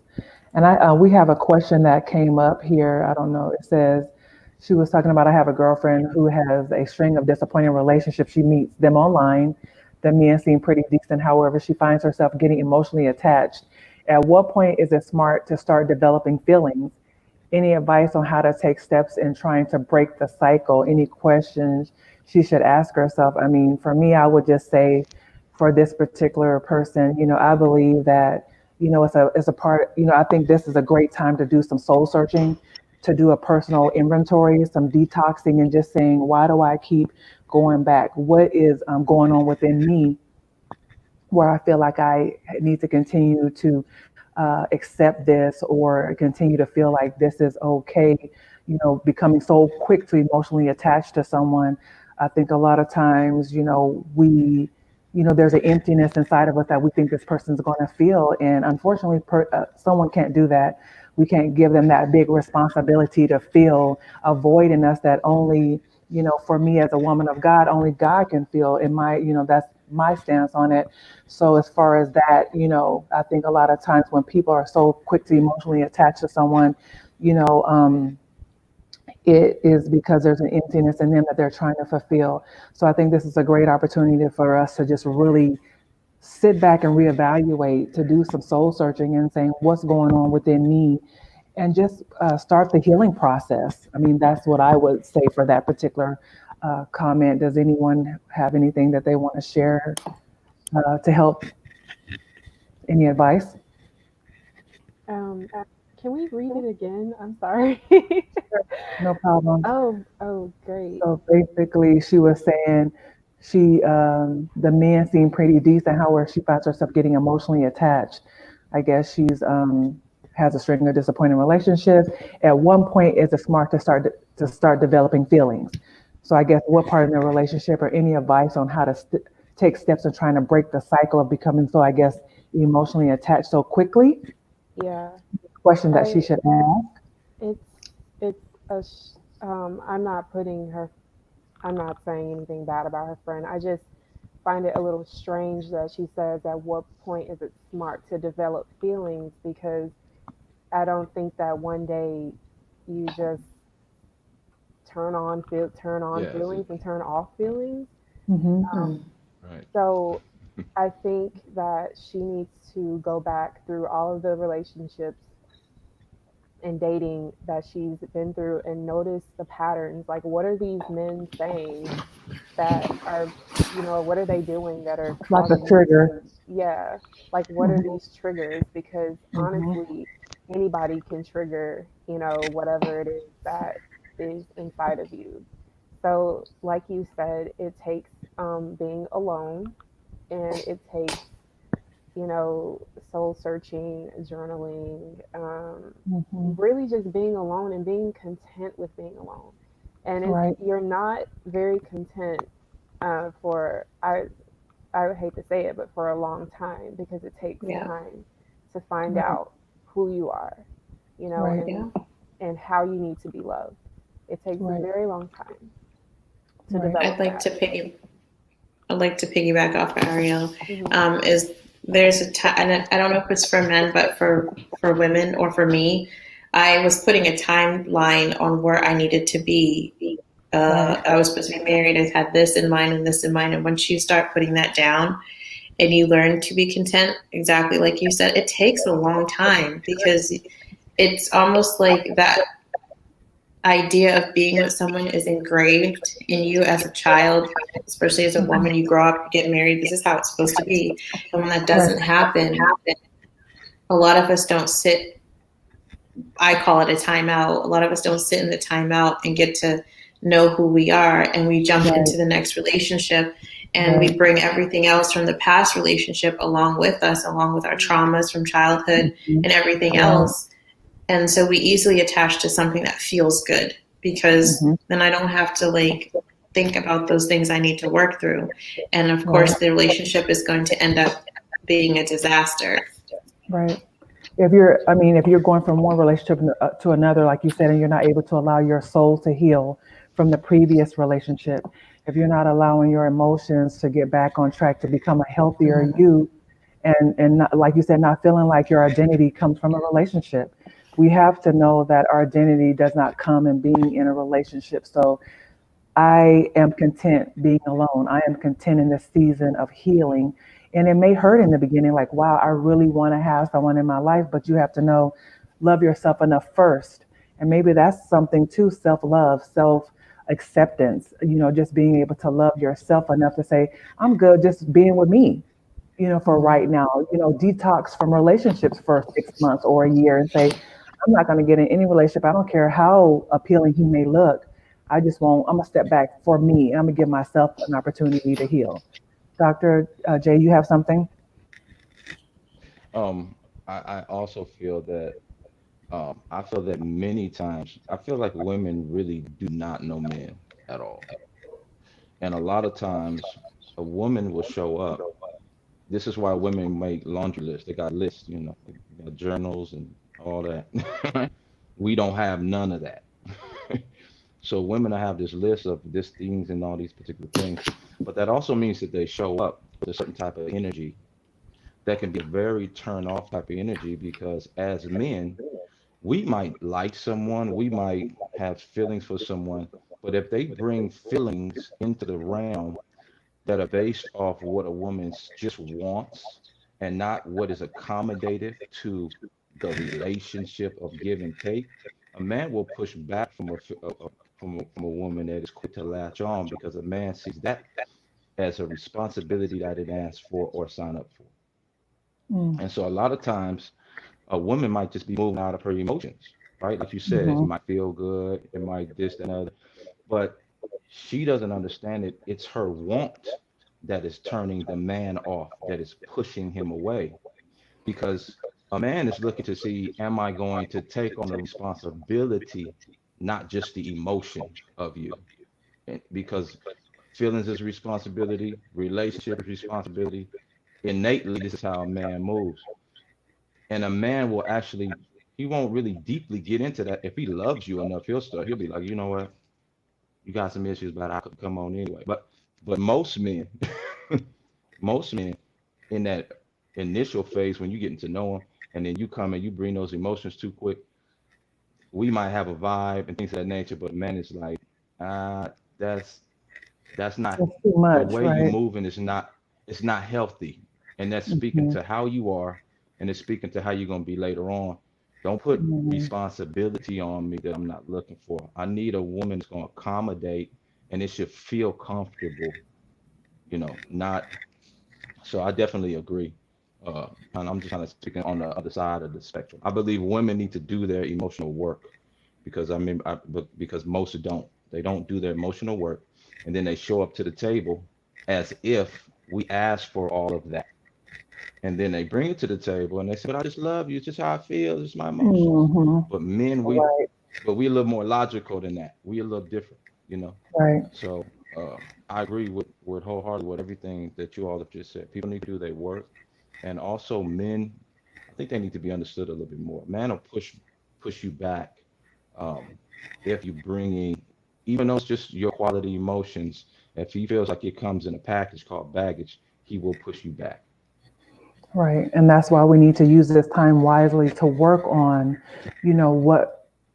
And we have a question that came up here. I don't know. It says she was talking about I have a girlfriend who has a string of disappointing relationships. She meets them online. The men seem pretty decent. However, she finds herself getting emotionally attached. At what point is it smart to start developing feelings? Any advice on how to take steps in trying to break the cycle? Any questions she should ask herself? I mean, for me, I would just say for this particular person, I believe that, it's a part, I think this is a great time to do some soul searching, to do a personal inventory, some detoxing, and just saying, why do I keep going back? What is going on within me where I feel like I need to continue to accept this or continue to feel like this is okay, becoming so quick to emotionally attach to someone. I think a lot of times, there's an emptiness inside of us that we think this person's going to feel. And unfortunately, someone can't do that. We can't give them that big responsibility to feel a void in us that only, for me as a woman of God, only God can feel. In my, that's my stance on it. So as far as that, I think a lot of times when people are so quick to emotionally attach to someone, you know, um, it is because there's an emptiness in them that they're trying to fulfill. So I think this is a great opportunity for us to just really sit back and reevaluate, to do some soul searching and saying what's going on within me, and just start the healing process. I mean, that's what I would say for that particular comment. Does anyone have anything that they want to share to help? Any advice? Um, can we read it again? I'm sorry. No problem. Oh, great. So basically, she was saying the men seem pretty decent. However, she finds herself getting emotionally attached. I guess she's has a string of disappointing relationships. At one point, is it smart to start developing feelings? So I guess what part in the relationship or any advice on how to take steps in trying to break the cycle of becoming so I guess emotionally attached so quickly? Yeah, Question that she I should ask. it's it's I'm not putting her. I'm not saying anything bad about her friend. I just find it a little strange that she says at what point is it smart to develop feelings, because I don't think that one day you just turn on Yes. feelings and turn off feelings. Mm-hmm. Right. So I think that she needs to go back through all of the relationships and dating that she's been through and notice the patterns. Like, what are these men saying that are, what are they doing that are Like a causing you trigger. to, yeah, like, what are Mm-hmm. these triggers? Because Mm-hmm. honestly, anybody can trigger, whatever it is that is inside of you. So, like you said, it takes being alone, and it takes, soul searching, journaling, Mm-hmm. really just being alone and being content with being alone. And Right. you're not very content for, I would hate to say it, but for a long time, because it takes Yeah. time to find Right. out who you are, Right. Yeah. and how you need to be loved. It takes a Right. very long time to Right. I'd develop like that. to piggy. I'd like to piggyback off of Ariel. Hmm. Is there's a time, and I don't know if it's for men, but for women or for me, I was putting a timeline on where I needed to be. Right. I was supposed to be married. I had this in mind and this in mind. And once you start putting that down and you learn to be content, exactly like you said, it takes a long time because it's almost like that idea of being with someone is engraved in you as a child, especially as a woman. You grow up, you get married, this is how it's supposed to be. And when that Right. doesn't happen, a lot of us don't sit, I call it a timeout. A lot of us don't sit in the timeout and get to know who we are. And we jump Right. into the next relationship and Right. we bring everything else from the past relationship along with us, along with our traumas from childhood Mhm. and everything Right. else. And so we easily attach to something that feels good because Mm-hmm. then I don't have to like think about those things I need to work through. And of Right. course, the relationship is going to end up being a disaster. Right. If you're going from one relationship to another, like you said, and you're not able to allow your soul to heal from the previous relationship, if you're not allowing your emotions to get back on track to become a healthier you, and not, like you said, not feeling like your identity comes from a relationship, we have to know that our identity does not come in being in a relationship. So I am content being alone. I am content in this season of healing. And it may hurt in the beginning, like, wow, I really want to have someone in my life, but you have to know, love yourself enough first. And maybe that's something too, self love, self acceptance, just being able to love yourself enough to say, I'm good just being with me, for right now, detox from relationships for 6 months or a year and say, I'm not going to get in any relationship. I don't care how appealing he may look. I just won't, I'm going to step back for me. And I'm going to give myself an opportunity to heal. Dr. J, you have something? Um, I also feel that I feel that many times I feel like women really do not know men at all. And a lot of times a woman will show up. This is why women make laundry lists. They got lists, they got journals and all that. We don't have none of that. So women have this list of these things and all these particular things. But that also means that they show up with a certain type of energy that can be a very turn off type of energy because as men, we might like someone, we might have feelings for someone, but if they bring feelings into the realm that are based off what a woman just wants and not what is accommodative to the relationship of give and take, a man will push back from a woman that is quick to latch on because a man sees that as a responsibility that I didn't ask for or sign up for. Mm. And so a lot of times a woman might just be moving out of her emotions, right? Like you said, it Mm-hmm. might feel good, it might this, that, and other, but she doesn't understand it. It's her want that is turning the man off, that is pushing him away. Because A man is looking to see, am I going to take on the responsibility, not just the emotion of you? And because feelings is responsibility, relationship is responsibility. Innately, this is how a man moves. And a man will actually, he won't really deeply get into that. If he loves you enough, he'll be like, you know what, you got some issues, but I could come on anyway. But most men, most men in that initial phase when you getting to know them, and then you come and you bring those emotions too quick, we might have a vibe and things of that nature, but man, it's like, uh, that's that's not It's too the much, way you right? moving is not, it's not healthy. And that's speaking Hmm. to how you are, and it's speaking to how you're gonna be later on. Don't put Hmm. responsibility on me that I'm not looking for. I need a woman that's gonna accommodate, and it should feel comfortable, not. So I definitely agree. And I'm just kind of speaking on the other side of the spectrum. I believe women need to do their emotional work because because most don't. They don't do their emotional work, and then they show up to the table as if we asked for all of that, and then they bring it to the table and they say, "But I just love you. It's just how I feel. It's my emotions." Hmm. But men, Right, we a little more logical than that. We a little different, you know. right. So I agree with wholeheartedly with everything that you all have just said. People need to do their work, and also men, I think they need to be understood a little bit more. Man will push you back um, if you bringing, even though it's just your quality emotions. If he feels like it comes in a package called baggage, he will push you back. Right. And that's why we need to use this time wisely to work on,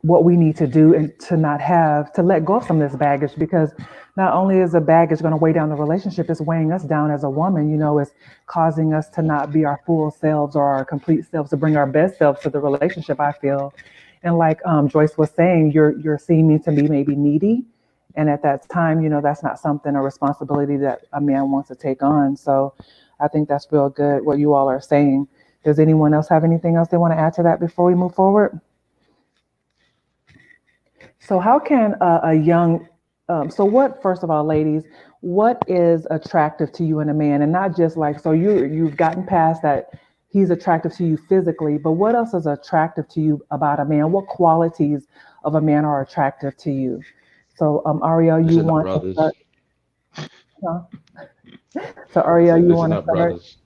what we need to do and to not have to let go of some of this baggage because not only is the baggage going to weigh down the relationship, it's weighing us down as a woman, it's causing us to not be our full selves or our complete selves, to bring our best selves to the relationship, I feel. And like Joyce was saying, you're seeming to be maybe needy. And at that time, that's not something, a responsibility that a man wants to take on. So I think that's real good what you all are saying. Does anyone else have anything else they want to add to that before we move forward? So, how can a young, so what, first of all, ladies, what is attractive to you in a man? And not just like, so you've gotten past that he's attractive to you physically, but what else is attractive to you about a man? What qualities of a man are attractive to you? So, Ariel, you Listen up, want to brothers. start? Huh? So, Ariel, Said, you listen want to up, start? brothers.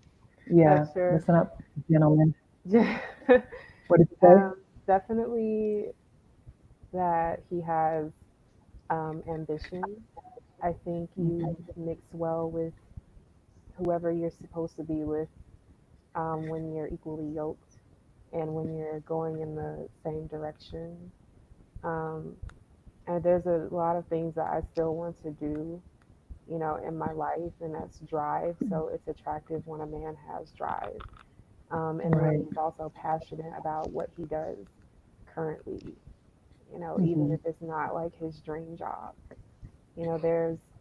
Yeah, Sure. listen up, gentlemen. Yeah. What did you say? Definitely that he has ambition. I think you mix well with whoever you're supposed to be with when you're equally yoked and when you're going in the same direction. Um, and there's a lot of things that I still want to do, in my life, and that's drive. So it's attractive when a man has drive, and when Right. he's also passionate about what he does currently, even Hmm. if it's not like his dream job.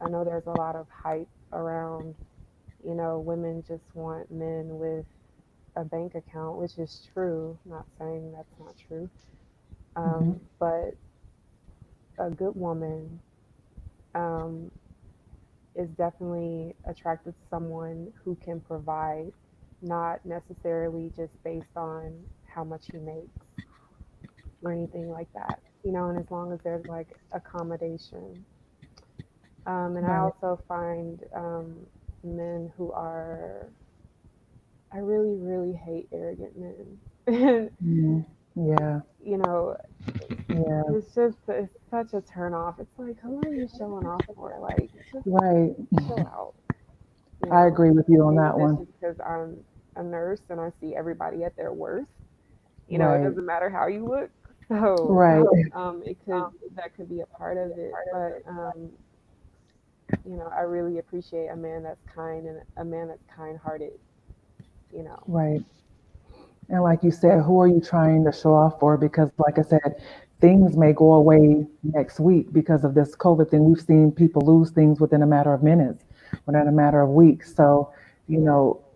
I know there's a lot of hype around, women just want men with a bank account, which is true. I'm not saying that's not true. Hmm. But a good woman um, is definitely attracted to someone who can provide, not necessarily just based on how much he makes or anything like that. And as long as there's like accommodation. And I Right. also find men who are, I really, really hate arrogant men. And, Mm. Yeah. you know, Yeah. it's such a turn off. It's like, who are you showing off for? Like, just Right. chill out. I agree with you on Maybe that that's one. just because I'm a nurse and I see everybody at their worst. It Right. doesn't matter how you look. So, Right. that could be a part of it. But, I really appreciate a man that's kind and a man that's kind hearted, you know. Right. And like you said, who are you trying to show off for? Because, like I said, things may go away next week because of this COVID thing. We've seen people lose things within a matter of minutes, within a matter of weeks. So, Yeah.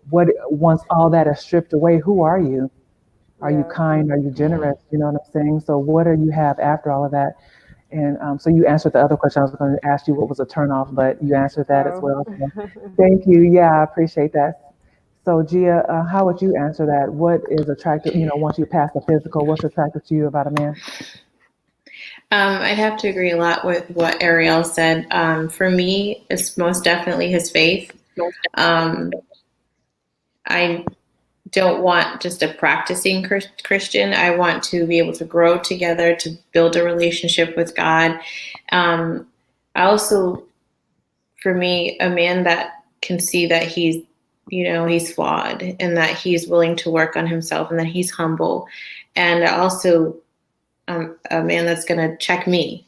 what once all that is stripped away, who are you? Are you Yeah. kind? Are you Come on. generous? You know what I'm saying? So, what do you have after all of that? And so you answered the other question. I was going to ask you what was a turnoff, but you answered that as Oh. well. So thank you. Yeah, I appreciate that. So, Gia, how would you answer that? What is attractive? Once you pass the physical, what's attractive to you about a man? I'd have to agree a lot with what Ariel said. For me, it's most definitely his faith. Um, I don't want just a practicing Christian. I want to be able to grow together, to build a relationship with God. Um, I also, for me, a man that can see that he's flawed and that he's willing to work on himself and that he's humble. And also, a man that's going to check me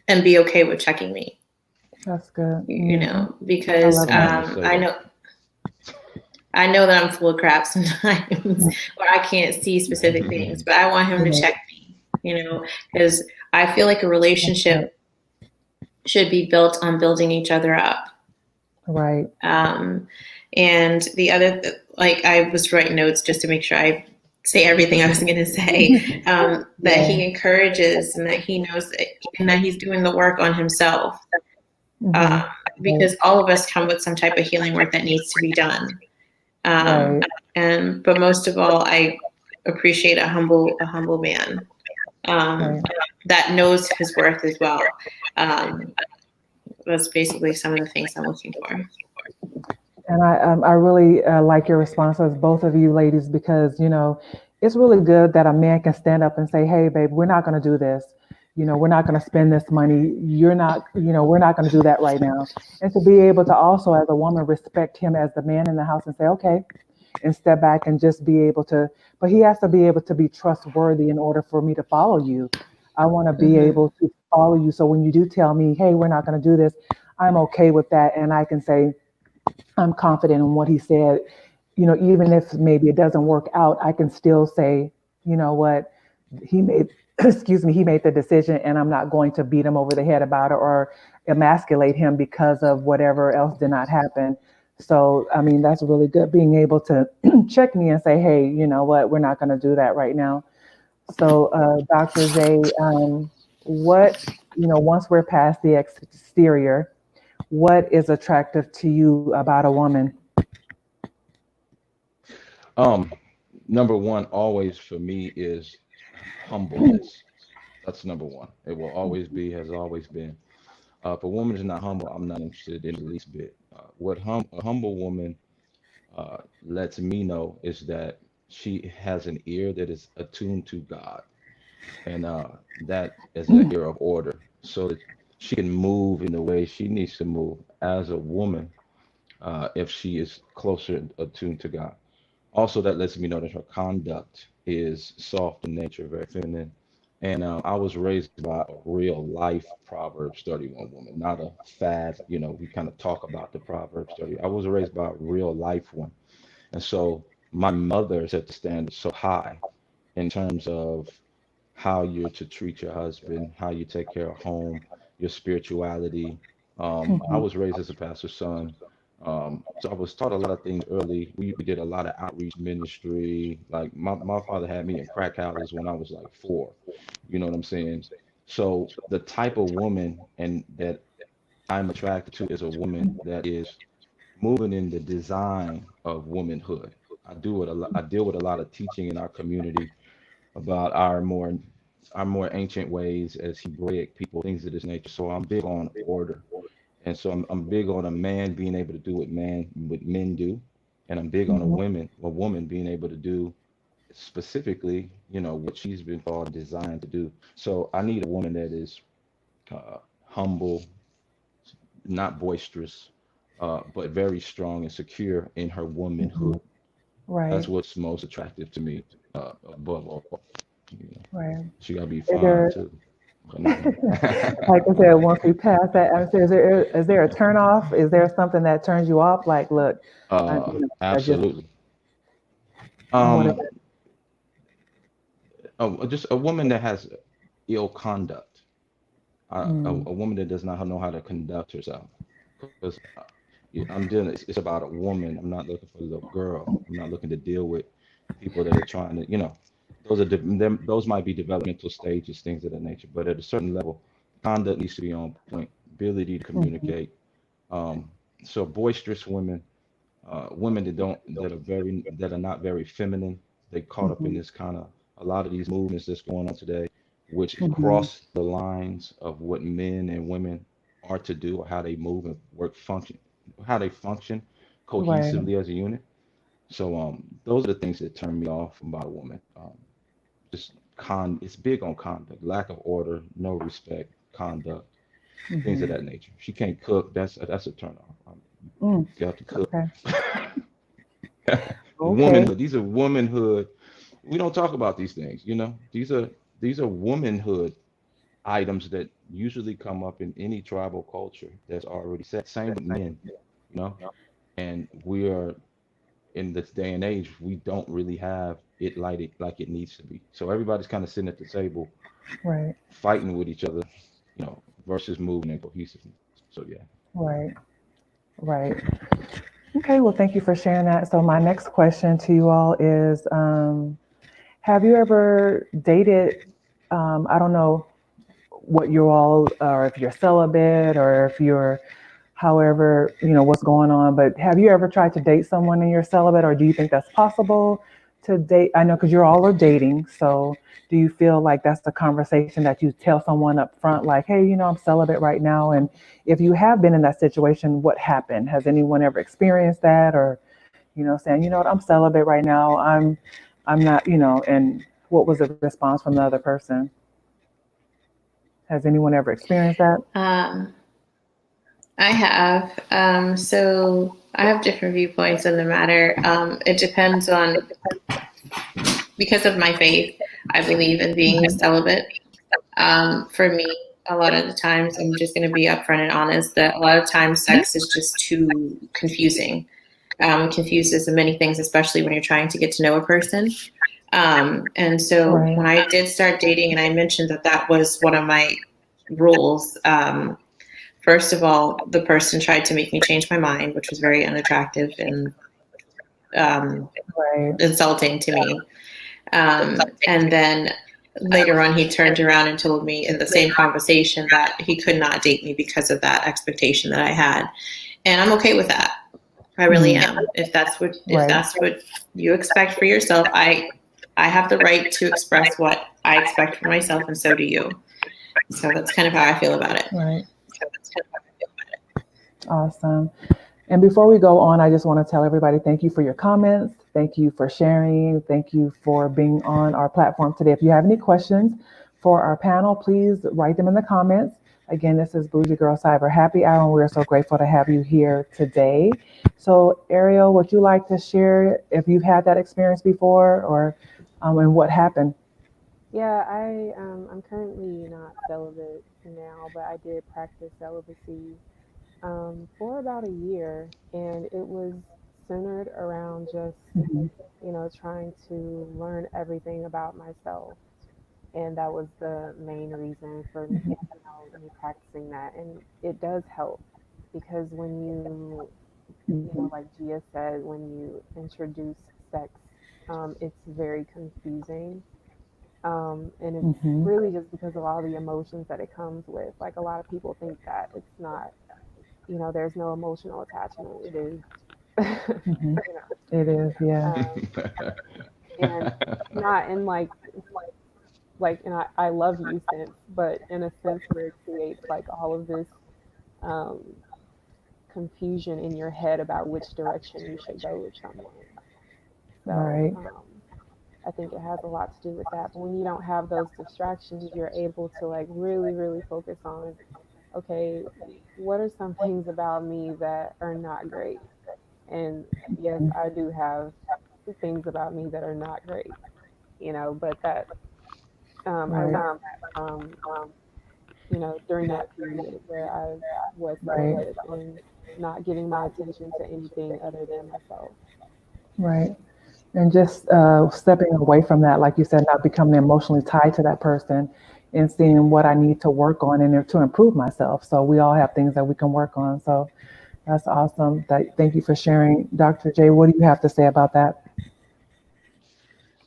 and be okay with checking me, That's good. Hmm. I because love Come that. on and say I that. know I know that I'm full of crap sometimes, or I can't see specific things, but I want him to Right. check me, because I feel like a That's good. relationship should be built on building each other up. Right. Um, and the other, like, I was writing notes just to make sure I say everything I was going to say, that Yeah. he encourages and that he knows and that he's doing the work on himself. Hmm. Um, Right. because all of us come with some type of healing work that needs to be done. Um, Right. but most of all, I appreciate a humble man, um, Right. that knows his worth as well. Um, that's basically some of the things I'm looking for. And I really like your responses, both of you ladies, because it's really good that a man can stand up and say, "Hey, babe, we're not going to do this. We're not going to spend this money. You're not. We're not going to do that right now." And to be able to also, as a woman, respect him as the man in the house and say, "Okay," and step back and just be able to. But he has to be able to be trustworthy in order for me to follow you. I want to be Hmm. able to follow you. So when you do tell me, "Hey, we're not going to do this," I'm okay with that, and I can say I'm confident in what he said. Even if maybe it doesn't work out, I can still say, what, he made, excuse me, he made the decision and I'm not going to beat him over the head about it or emasculate him because of whatever else did not happen. So, I mean, that's really good being able to check me and say, hey, you know what, we're not going to do that right now. So, Dr. J, what, once we're past the exterior, what is attractive to you about a woman? Um, Number one, always for me is humbleness. That's number one. It will always be, has always been. If a woman is not humble, I'm not interested in the least bit. What a humble woman lets me know is that she has an ear that is attuned to God, and that is an ear of order, so that she can move in the way she needs to move as a woman, if she is closer attuned to God. Also, that lets me know that her conduct is soft in nature, very feminine. And I was raised by a real life Proverbs 31 woman, not a fad. We kind of talk about the Proverbs 30. I was raised by a real life one. And so my mother set the standard so high in terms of how you're to treat your husband, how you take care of home, your spirituality. I Mhm. was raised as a pastor's son. So I was taught a lot of things early. We did a lot of outreach ministry. Like my father had me in crack houses when I was like 4. You know what I'm saying? So the type of woman and that I'm attracted to is a woman that is moving in the design of womanhood. I deal with a lot of teaching in our community about our more ancient ways as Hebraic people, things of this nature. So I'm big on order, and so I'm big on a man being able to do what men do, and I'm big on Mhm. a woman being able to do specifically, what she's been called and designed to do. So I need a woman that is humble, not boisterous, but very strong and secure in her Mhm. womanhood. That's Right. what's most attractive to me, above all. You know, Right. she gotta be Is fine there, too. But no. like I said, once we pass that, I said, is there a turn off? Is there something that turns you off? Like, look, I just, Absolutely. what is Um, it? just a woman that has ill conduct, Mm, a woman that does not know how to conduct herself. Because I'm dealing, it's about a woman. I'm not looking for a little girl. I'm not looking to deal with people that are trying to, those might be developmental stages, things of that nature. But at a certain level, conduct needs to be on point, ability to mhm, communicate. Um, so boisterous women, women that are not very feminine. They caught up in Hmm. this kind of a lot of these movements that's going on today, which Hmm. cross the lines of what men and women are to do, or how they move and work function, how they function Right. cohesively as a unit. So those are the things that turn me off about a woman. Just it's big on conduct, lack of order, no respect, conduct, things of Hmm. that nature. She can't cook. That's a turn off. Mm. You got to cook. Okay. Okay. Womanhood. These are womanhood. We don't talk about these things. These are womanhood items that usually come up in any tribal culture that's already set. Same with men. You know, and we are in this day and age. We don't really have it like it needs to be. So everybody's kind of sitting at the table Right. fighting with each other. Versus moving in cohesiveness. So yeah. Right. Right. Okay. Well, thank you for sharing that. So my next question to you all is, have you ever dated? I don't know what you all, or if you're celibate, or if you're, however, what's going on. But have you ever tried to date someone and you're celibate, or do you think that's possible to date? I know because you're all are dating. So do you feel like that's the conversation that you tell someone up front, like, hey, I'm celibate right now? And if you have been in that situation, what happened? Has anyone ever experienced that, or saying, what, I'm celibate right now. I'm not, and what was the response from the other person? Has anyone ever experienced that? Um, I have. So I have different viewpoints on the matter. It depends on, because of my faith, I believe in being a Hmm. celibate. For me, a lot of the times, I'm just going to be upfront and honest that a lot of times sex is just too confusing. Confuses in many things, especially when you're trying to get to know a person. And so Right. when I did start dating, and I mentioned that that was one of my rules. First of all, the person tried to make me change my mind, which was very unattractive and um, Right. insulting to me. And then later on, he turned around and told me in the same conversation that he could not date me because of that expectation that I had. And I'm okay with that. I really Hmm. am. If Right. that's what you expect for yourself, I have the right to express what I expect for myself, and so do you. So that's kind of how I feel about it. Right. Awesome. And before we go on, I just want to tell everybody thank you for your comments. Thank you for sharing. Thank you for being on our platform today. If you have any questions for our panel, please write them in the comments. Again, this is Bougie Girl Cyber Happy Hour, and we're so grateful to have you here today. So, Ariel, would you like to share if you've had that experience before, or and what happened? Yeah, I'm currently not celibate now, but I did practice celibacy for about a year, and it was centered around just Hmm. trying to learn everything about myself, and that was the main reason for me practicing that, and it does help because when like Gia said, when you introduce sex, it's very confusing. And it's Hmm. really just because of all the emotions that it comes with. Like a lot of people think that it's not, there's no emotional attachment. It is, Hmm. you know, It is, yeah. and not in like in I love you sense, but in a sense where it creates like all of this um, confusion in your head about which direction you should go with someone. So Right. I think it has a lot to do with that. But when you don't have those distractions, you're able to like really, really focus on, okay, what are some things about me that are not great? And yes, I do have things about me that are not great, but that I Right. learned that from, during that period where I was Right. celibate and not giving my attention to anything other than myself. Right. And just stepping away from that, like you said, not becoming emotionally tied to that person, and seeing what I need to work on and to improve myself. So we all have things that we can work on. So that's awesome. Thank you for sharing. Dr. J, what do you have to say about that?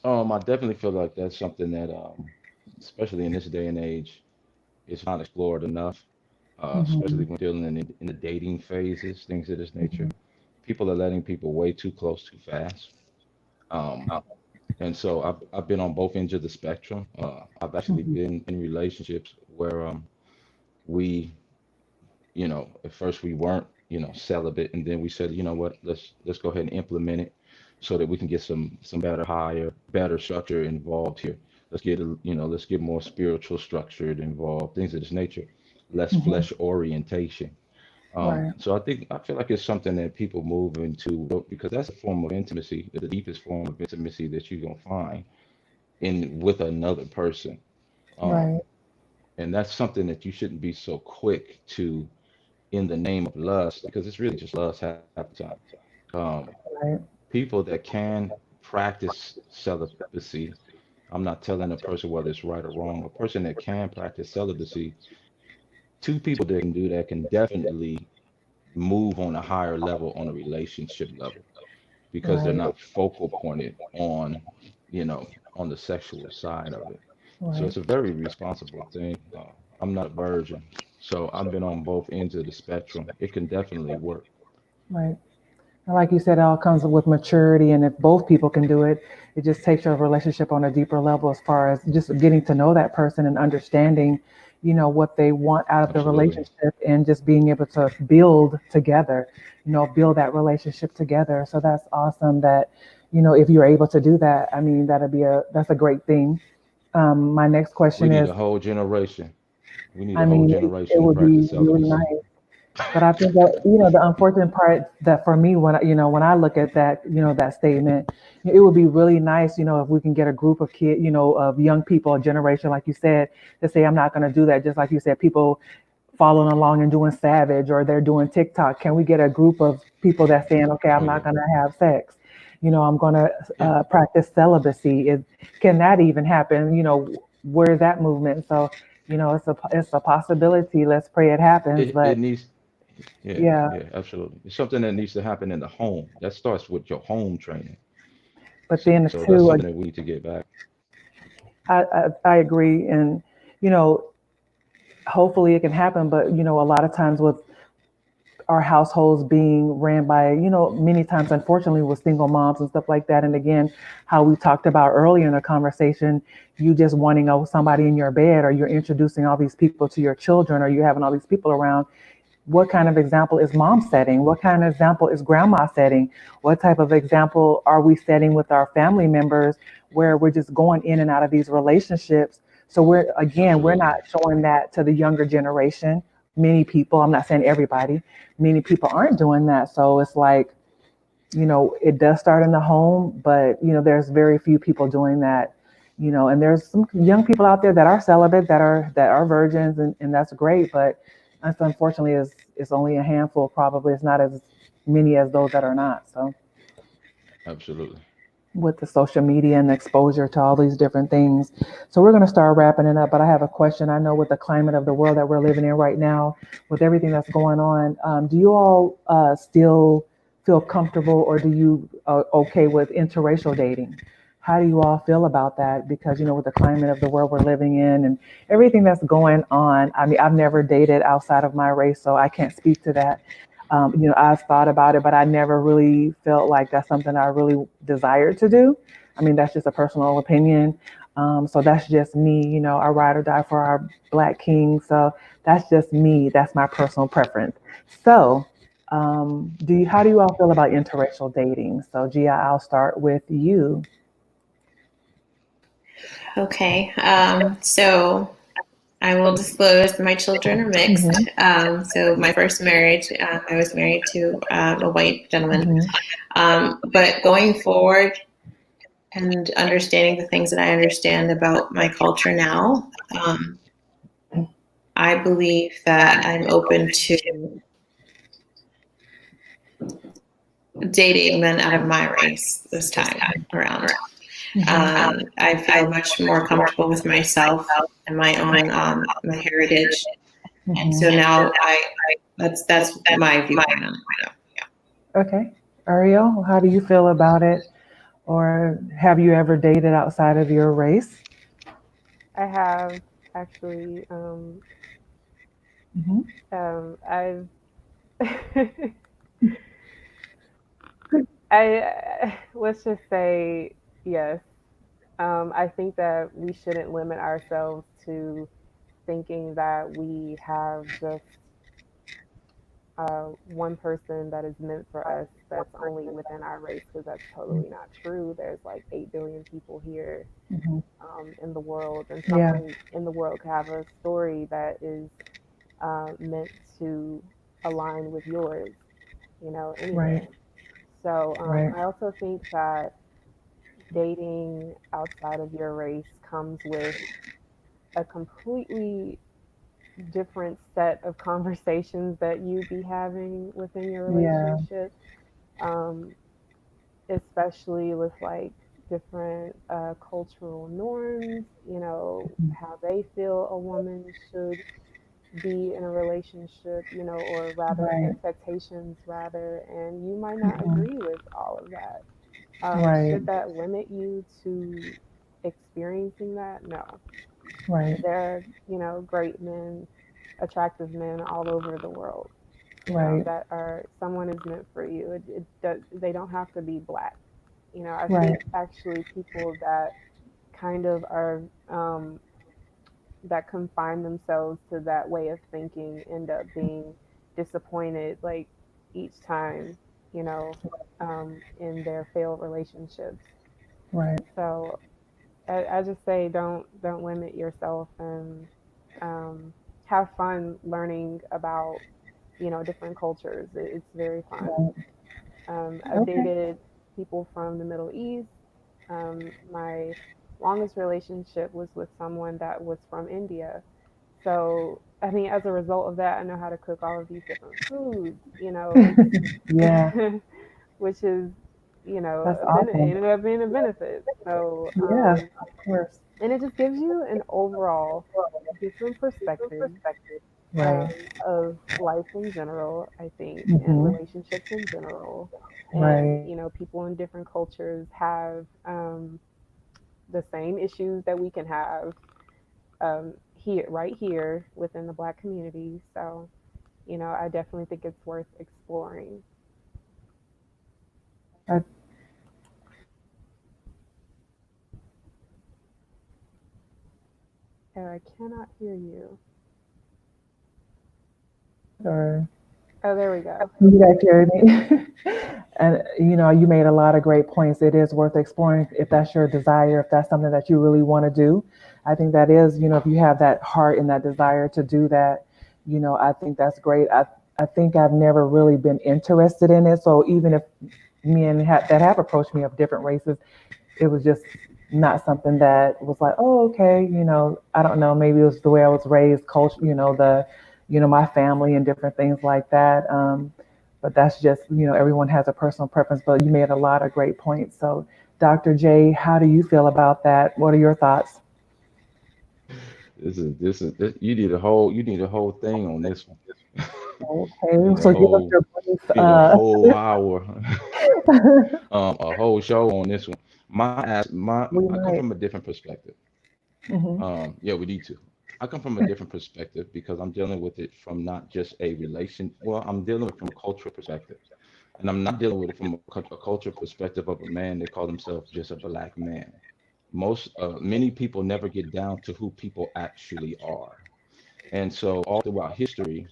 I definitely feel like that's something that, especially in this day and age, is not explored enough. Especially Hmm. when dealing in the dating phases, things of this nature. people are letting people way too close too fast. Um, and so I've been on both ends of the spectrum. I've actually Mhm. been in relationships where we, at first we weren't, celibate, and then we said, you know what, let's go ahead and implement it so that we can get some better structure involved here. Let's get more spiritual structure involved, things of this nature, less Mhm. flesh orientation. Right. So I feel like it's something that people move into because that's a form of intimacy, the deepest form of intimacy that you're gonna find in with another person. Um, Right. and that's something that you shouldn't be so quick to in the name of lust because it's really just lust half the time. Um, Right. People that can practice celibacy, I'm not telling a person whether it's right or wrong. A person that can practice celibacy, two people that can do that can definitely move on a higher level on a relationship level because they're Right. not focal pointed on the sexual side of it. So Right. it's a very responsible thing. I'm not a virgin, so I've been on both ends of the spectrum. It can definitely work. Right. And like you said, it all comes with maturity, and if both people can do it, it just takes your relationship on a deeper level as far as just getting to know that person and understanding, what they want out of the Absolutely. relationship and just being able to build together, build that relationship together. So that's awesome that, if you're able to do that, I mean, that's a great thing. My next We question need is, a whole generation. We need I a whole mean, it generation to would be practice really celibacy. nice. But I think that, the unfortunate part that for me, when I look at that, that statement, it would be really nice, if we can get a group of kids, of young people, a generation, like you said, to say, I'm not going to do that. Just like you said, people following along and doing Savage or they're doing TikTok. Can we get a group of people that's saying, okay, Oh I'm not yeah, going to have sex? I'm going to yeah. practice celibacy. Can that even happen? Where's that movement? So, it's a possibility. Let's pray it happens. It But needs. Yeah, yeah, yeah, absolutely. It's something that needs to happen in the home. That starts with your home training. but So then that's something too, that we need to get back. I agree. And, you know, hopefully it can happen. But, a lot of times with our households being ran by, many times, unfortunately, with single moms and stuff like that. And again, how we talked about earlier in the conversation, you just wanting somebody in your bed, or you're introducing all these people to your children, or you're having all these people around. What kind of example is mom setting? What kind of example is grandma setting? What type of example are we setting with our family members where we're just going in and out of these relationships? So we're Absolutely. not showing that to the younger generation. Many people, I'm not saying everybody, many people aren't doing that. So it's like, it does start in the home, but there's very few people doing that. And there's some young people out there that are celibate, that are virgins, and that's great. But unfortunately, it's only a handful. Probably it's not as many as those that are not. So Absolutely. with the social media and the exposure to all these different things. So we're going to start wrapping it up. But I have a question. I know with the climate of the world that we're living in right now, with everything that's going on, do you all still feel comfortable, or do you okay with interracial dating? How do you all feel about that? Because with the climate of the world we're living in and everything that's going on, I mean, I've never dated outside of my race, so I can't speak to that. I've thought about it, but I never really felt like that's something I really desired to do. I mean, that's just a personal opinion. So that's just me. I ride or die for our Black King. So that's just me. That's my personal preference. So, how do you all feel about interracial dating? So, Gia, I'll start with you. Okay. So I will disclose my children are mixed. Hmm. So my first marriage, I was married to a white gentleman. Hmm. But going forward and understanding the things that I understand about my culture now, I believe that I'm open to dating men out of my race this time around. Hmm. I feel much more comfortable with myself and my own my heritage. So Hmm. now that's my viewpoint on it. Okay. Ariel, how do you feel about it? Or have you ever dated outside of your race? I have actually. Hmm. I've I let's just say yes. I think that we shouldn't limit ourselves to thinking that we have just one person that is meant for us that's only within our race, because that's totally not true. There's like 8 billion people here Hmm. in the world, and Yeah. someone in the world could have a story that is meant to align with yours, Right. anywhere. So Right. I also think that dating outside of your race comes with a completely different set of conversations that you be having within your Yeah. relationship, um, especially with like different cultural norms, Mhm. how they feel a woman should be in a relationship, or rather Right. expectations rather, and you might not Hmm. agree with all of that. Right. Should that limit you to experiencing that? No. Right. There are, great men, attractive men all over the world, Right. that are someone is meant for you. They don't have to be black. I Right. think actually people that kind of are that confine themselves to that way of thinking end up being disappointed like each time, in their failed relationships. Right. So I just say don't limit yourself, and um, have fun learning about different cultures. It's very fun. Right. I've Okay. dated people from the Middle East. My longest relationship was with someone that was from India. So, I mean, as a result of that, I know how to cook all of these different foods. Yeah. It's which is, That's it awesome. ended up being a benefit. So, Yeah. Of course. and it just gives you an overall different perspective Right. of life in general, I think, and Hmm. relationships in general. And, Right. people in different cultures have the same issues that we can have here, right here within the Black community. So, I definitely think it's worth exploring. I, And I cannot hear you. or Oh, there we go. you guys hear me? And you made a lot of great points. It is worth exploring if that's your desire, if that's something that you really want to do. I think that is, if you have that heart and that desire to do that, I think that's great. I think I've never really been interested in it. So even if men that have approached me of different races, it was just not something that was like, oh, okay, I don't know, maybe it was the way I was raised, culture, my family and different things like that. But that's just, everyone has a personal preference, but you made a lot of great points. So, Dr. J, how do you feel about that? What are your thoughts? This, you need a whole thing on this one. You Okay, need a so give us whole your brief. you need a whole hour, a whole show on this one. We I come might. from a different perspective. Hmm. Yeah, we need to. I come from a different perspective because I'm dealing with it from not just a relation. Well, I'm dealing with it from a cultural perspective, and I'm not dealing with it from a cultural perspective of a man that call himself just a black man. Many people never get down to who people actually are. And so all throughout history,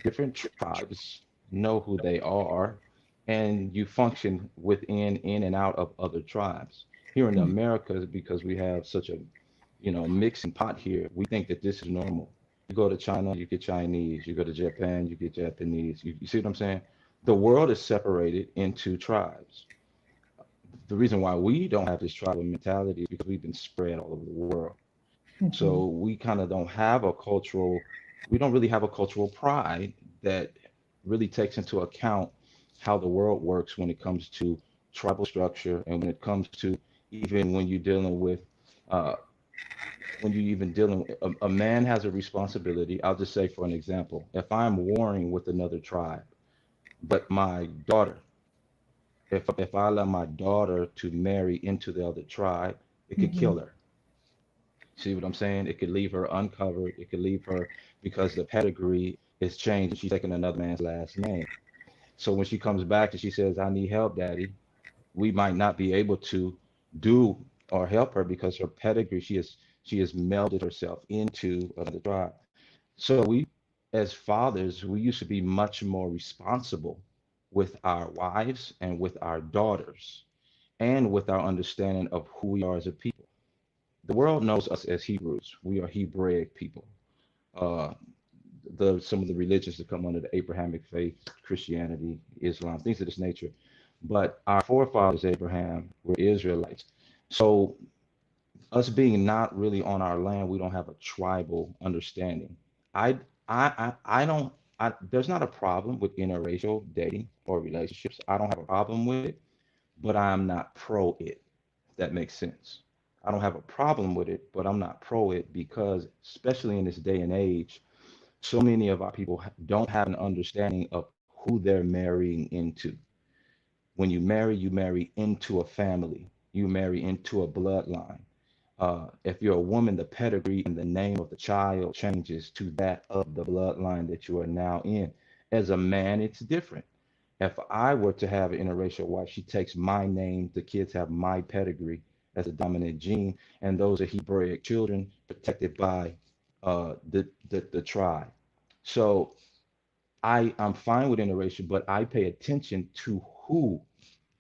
different tribes know who they are, and you function within, in and out of other tribes. Here in the Americas, because we have such a, mixing pot here, we think that this is normal. You go to China, you get Chinese. You go to Japan, you get Japanese. You see what I'm saying? The world is separated into tribes. The reason why we don't have this tribal mentality is because we've been spread all over the world. Hmm. So we kind of we don't really have a cultural pride that really takes into account how the world works when it comes to tribal structure and when it comes to even when you're dealing with, uh, when you're even dealing, a man has a responsibility. I'll just say for an example, if I'm warring with another tribe, but my daughter, if I allow my daughter to marry into the other tribe, it could Hmm. kill her. See what I'm saying? It could leave her uncovered. It could leave her because the pedigree is changed and she's taking another man's last name. So when she comes back and she says, I need help, daddy. we might not be able to do or help her because her pedigree, she has melded herself into another tribe. So we, as fathers, we used to be much more responsible with our wives and with our daughters and with our understanding of who we are as a people. The world knows us as Hebrews. We are Hebraic people. Uh, some of the religions that come under the Abrahamic faith, Christianity, Islam, things of this nature. But our forefathers, Abraham, were Israelites. So us being not really on our land, we don't have a tribal understanding. I I don't there's not a problem with interracial dating or relationships. I don't have a problem with it, but I'm not pro it. If that makes sense. I don't have a problem with it, but I'm not pro it because especially in this day and age, so many of our people don't have an understanding of who they're marrying into. When you marry into a family, you marry into a bloodline. If you're a woman, the pedigree and the name of the child changes to that of the bloodline that you are now in. As a man, it's different. If I were to have an interracial wife, she takes my name, the kids have my pedigree as a dominant gene, and those are Hebraic children protected by the tribe. So I'm fine with interracial, but I pay attention to who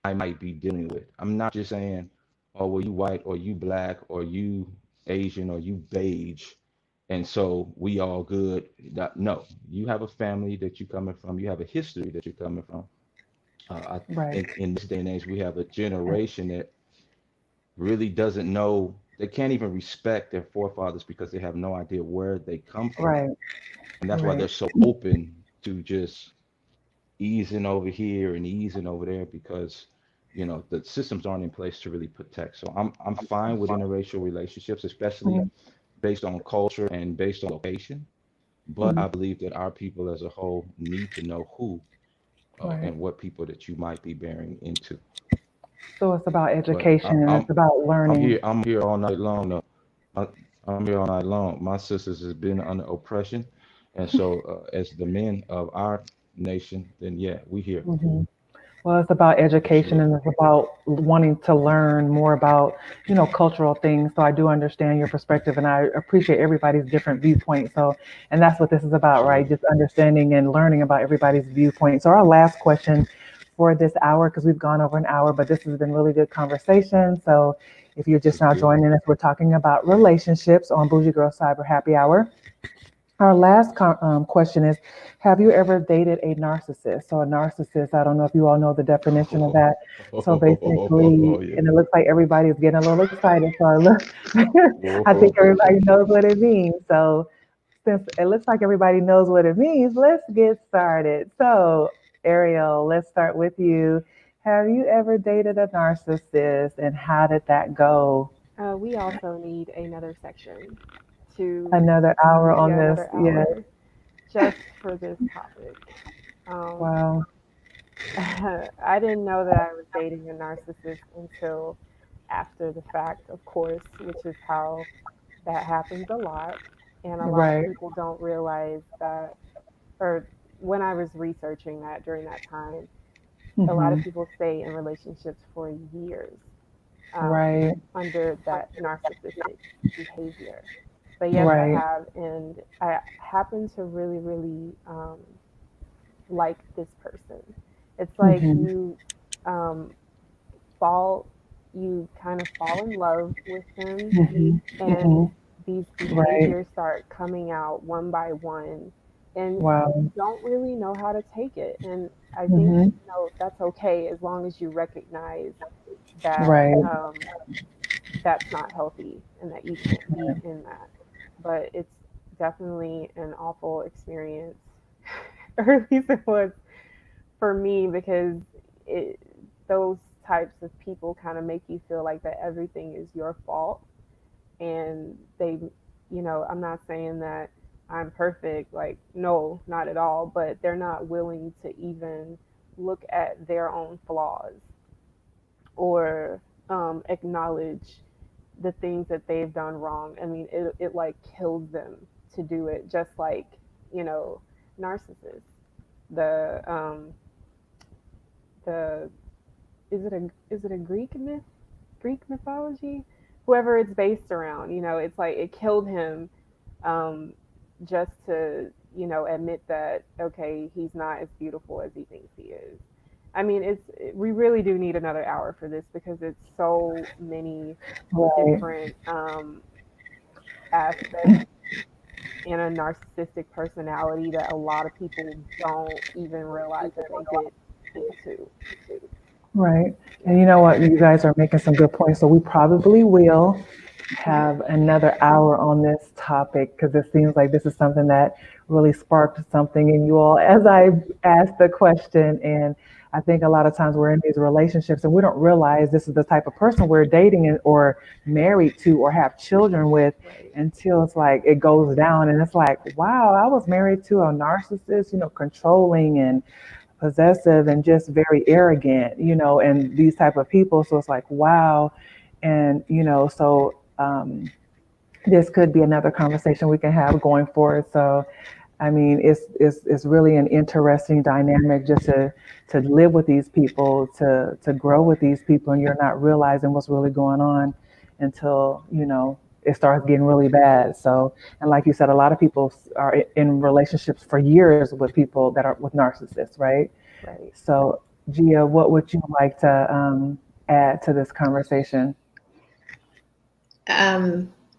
I might be dealing with. I'm not just saying, oh, well, you white or you black or you Asian or you beige, and so we all good. No, you have a family that you're coming from. You have a history that you're coming from. Right. In this day and age, we have a generation that really doesn't know. They can't even respect their forefathers because they have no idea where they come from, Right. and that's why Right. they're so open to just easing over here and easing over there because the systems aren't in place to really protect. So I'm fine with interracial relationships, especially Mhm. based on culture and based on location. But Mhm. I believe that our people as a whole need to know who Right. and what people that you might be bearing into. So it's about But education and it's about learning. I'm here all night long. No, I, I'm here all night long. My sisters has been under oppression, and so as the men of our nation, then yeah, we here Mhm. Well, it's about education and absolutely. it's about wanting to learn more about, cultural things. So I do understand your perspective and I appreciate everybody's different viewpoints. So, and that's what this is about, right? Absolutely. Just understanding and learning about everybody's viewpoint. So our last question for this hour, because we've gone over an hour, but this has been really good conversation. So if you're This just is now good. joining us, we're talking about relationships on Bougie Girl Cyber Happy Hour. Our last question is, have you ever dated a narcissist? So a narcissist, I don't know if you all know the definition of that. So basically, Oh, yeah. and it looks like everybody is getting a little excited. So I think Oh, everybody knows what it means. So since it looks like everybody knows what it means, let's get started. So Ariel, let's start with you. Have you ever dated a narcissist and how did that go? We also need another section to, Another hour on yeah, this. another Yes. hour just for this topic. Um, Wow. I didn't know that I was dating a narcissist until after the fact, of course, which is how that happens a lot. And a lot of Right. people don't realize that, or when I was researching that during that time, a lot of Hmm. people stay in relationships for years Right. under that narcissistic behavior. But yes, I Right. have, and I happen to really, really like this person. It's like Hmm. um, fall, you kind of fall in love with them, Hmm. and Hmm. these Right. behaviors start coming out one by one, and Wow. you don't really know how to take it. And I think, Hmm. that's okay as long as you recognize that Right. that's not healthy and that you can't be in that. But it's definitely an awful experience, or at least it was for me, because it, those types of people kind of make you feel like that everything is your fault. And they, I'm not saying that I'm perfect, like, no, not at all, but they're not willing to even look at their own flaws or acknowledge the things that they've done wrong. I mean, it like kills them to do it, just like, you know, narcissists. The the is it a Greek mythology? Whoever it's based around, it's like it killed him, um, just to admit that okay, he's not as beautiful as he thinks he is. I mean, we really do need another hour for this because it's so many Right. different aspects in a narcissistic personality that a lot of people don't even realize that they get into. Right. And Yeah. you know what? You guys are making some good points. So we probably will have another hour on this topic because it seems like this is something that really sparked something in you all as I asked the question. And I think a lot of times we're in these relationships and we don't realize this is the type of person we're dating or married to or have children with Right. until it's like it goes down and it's like, wow, I was married to a narcissist, controlling and possessive and just very arrogant, and these type of people. So it's like, wow. And, this could be another conversation we can have going forward. So, I mean, it's really an interesting dynamic just to live with these people, to grow with these people, and you're not realizing what's really going on until, it starts getting really bad. So, and like you said, a lot of people are in relationships for years with people that are with narcissists, right? Right. So, Gia, what would you like to add to this conversation?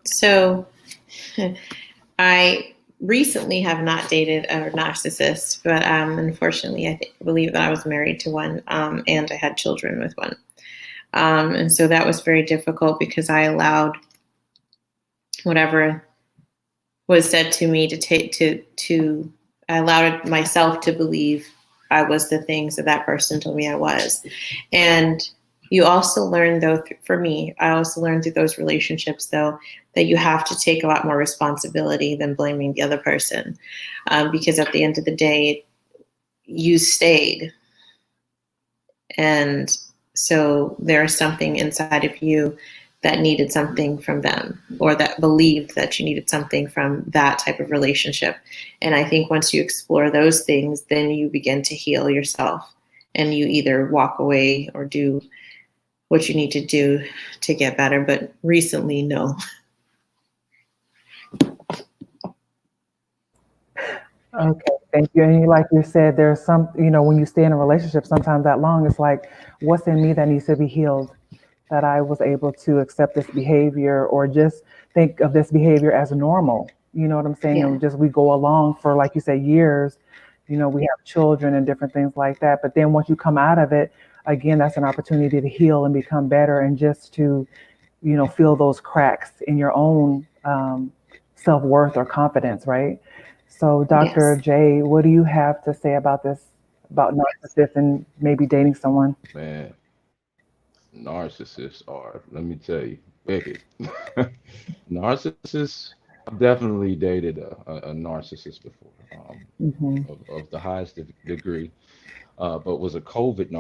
So I recently have not dated a narcissist, but unfortunately, believe that I was married to one, and I had children with one. And so that was very difficult because I allowed whatever was said to me to take to I allowed myself to believe I was the things that that person told me I was. And you also learn though, for me, I also learned through those relationships though that you have to take a lot more responsibility than blaming the other person, because at the end of the day, you stayed, and so there's something inside of you that needed something from them or that believed that you needed something from that type of relationship. And I think once you explore those things, then you begin to heal yourself and you either walk away or do what you need to do to get better. But recently, no. Okay, thank you. And like you said, there's some, when you stay in a relationship sometimes that long, it's like, what's in me that needs to be healed? That I was able to accept this behavior or just think of this behavior as normal. You know what I'm saying? Yeah. And just we go along for, like you said, years. We have children and different things like that. But then once you come out of it, again, that's an opportunity to heal and become better and just to, feel those cracks in your own self worth or confidence, right? So, Dr. Yes. J, what do you have to say about this, about narcissists and maybe dating someone? Man, narcissists are, let me tell you, wicked. Narcissists, I've definitely dated a narcissist before, Hmm. of the highest degree, but was a covert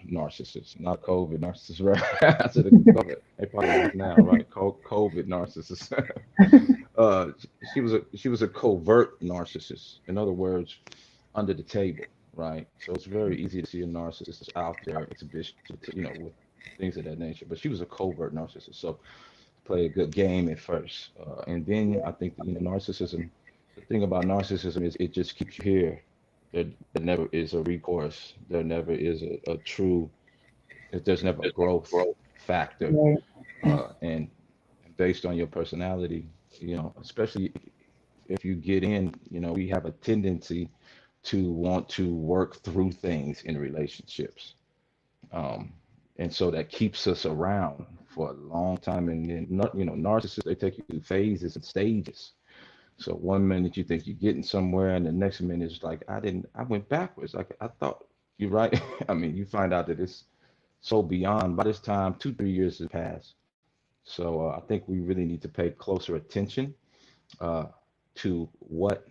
narcissist, not a COVID narcissist, right? I said a covert. They probably laugh now, right? COVID narcissist. She was a covert narcissist. In other words, under the table, right? So it's very easy to see a narcissist out there, exhibition, with things of that nature. But she was a covert narcissist. So play a good game at first, and then I think that narcissism. The thing about narcissism is it just keeps you here. There never is a recourse. There never is a true. There's never a growth factor, Right. and based on your personality, especially if you get in, we have a tendency to want to work through things in relationships. Um, and so that keeps us around for a long time. And then, narcissists, they take you through phases and stages. So one minute you think you're getting somewhere, and the next minute it's like, I went backwards. Like I thought you're right. I mean, you find out that it's so beyond. By this time, 2, 3 years has passed. So I think we really need to pay closer attention uh, to what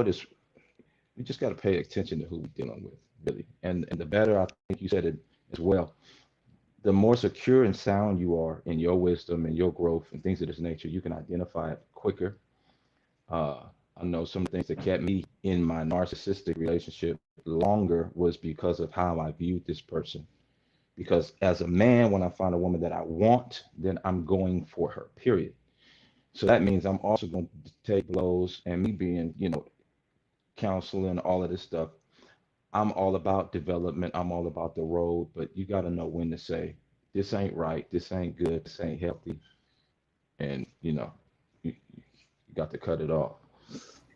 is we just got to pay attention to who we're dealing with, really. And the better, I think you said it as well, the more secure and sound you are in your wisdom and your growth and things of this nature, you can identify it quicker. Uh, I know some things that kept me in my narcissistic relationship longer was because of how I viewed this person. Because as a man, when I find a woman that I want, then I'm going for her, period. So that means I'm also going to take blows, and me being, counseling, all of this stuff. I'm all about development. I'm all about the road, but you got to know when to say, this ain't right, this ain't good, this ain't healthy. And, you got to cut it off.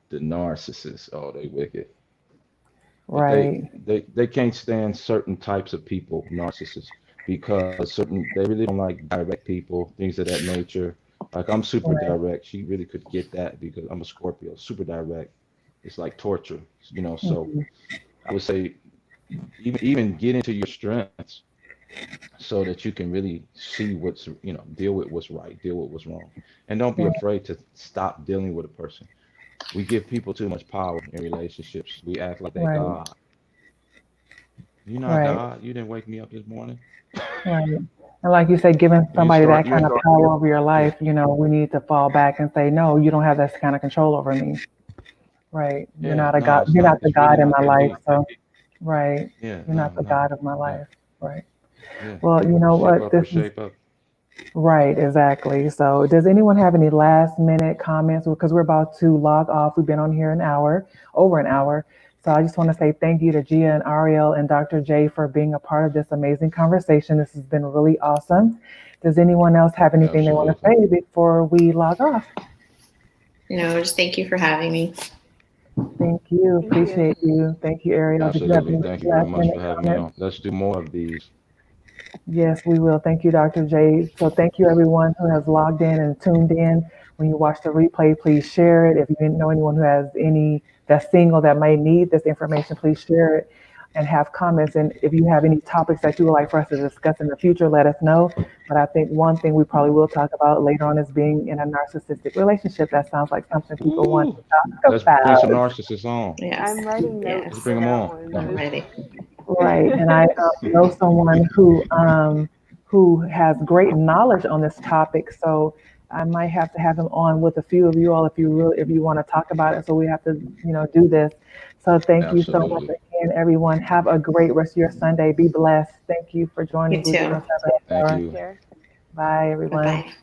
The narcissists, oh, they wicked. But Right. they can't stand certain types of people, narcissists, because they really don't like direct people, things of that nature. Like I'm super Right. direct. She really could get that because I'm a Scorpio, super direct. It's like torture, so Mhm. I would say even get into your strengths so that you can really see deal with what's right, deal with what's wrong. And don't be Right. afraid to stop dealing with a person. We give people too much power in relationships. We act like they Right. God. You're not Right. God. You didn't wake me up this morning. Right. And like you said, giving You somebody start that you kind ain't of power over your yeah, life, we need to fall back and say, no, you don't have that kind of control over me. Right. You're yeah. not a No, God. it's You're not. not the It's really God in not my that life. deep. So, right. Yeah, You're not no, the no. God of my Yeah, life. Right. yeah. Well, you know Shape what? up or This is shape up. right. Exactly. So, does anyone have any last minute comments? Because we're about to log off. We've been on here an hour, over an hour. So, I just want to say thank you to Gia and Ariel and Dr. J for being a part of this amazing conversation. This has been really awesome. Does anyone else have anything they want to Absolutely. say before we log off? Just thank you for having me. Thank you. Thank you. Appreciate you. Thank you, Ariel. Did you have Absolutely. any Thank you very last much minute for having me comments? on. Let's do more of these. Yes, we will. Thank you, Dr. J. So thank you everyone who has logged in and tuned in. When you watch the replay, please share it. If you didn't know anyone who has that's single that may need this information, please share it and have comments. And if you have any topics that you would like for us to discuss in the future, let us know. But I think one thing we probably will talk about later on is being in a narcissistic relationship. That sounds like something people want Ooh, to talk let's bring some about. narcissists on. Yes. I'm writing Let's notes Yes. bring for them that on. one. I'm No. ready. Right, and I know someone who has great knowledge on this topic, so I might have to have him on with a few of you all if you want to talk about it. So we have to do this. So thank you so much Absolutely. again, everyone. Have a great rest of your Sunday. Be blessed. Thank you for joining You Bougie too. Girls Happy Thank Hour. Take you. care. Bye, Bye everyone. bye.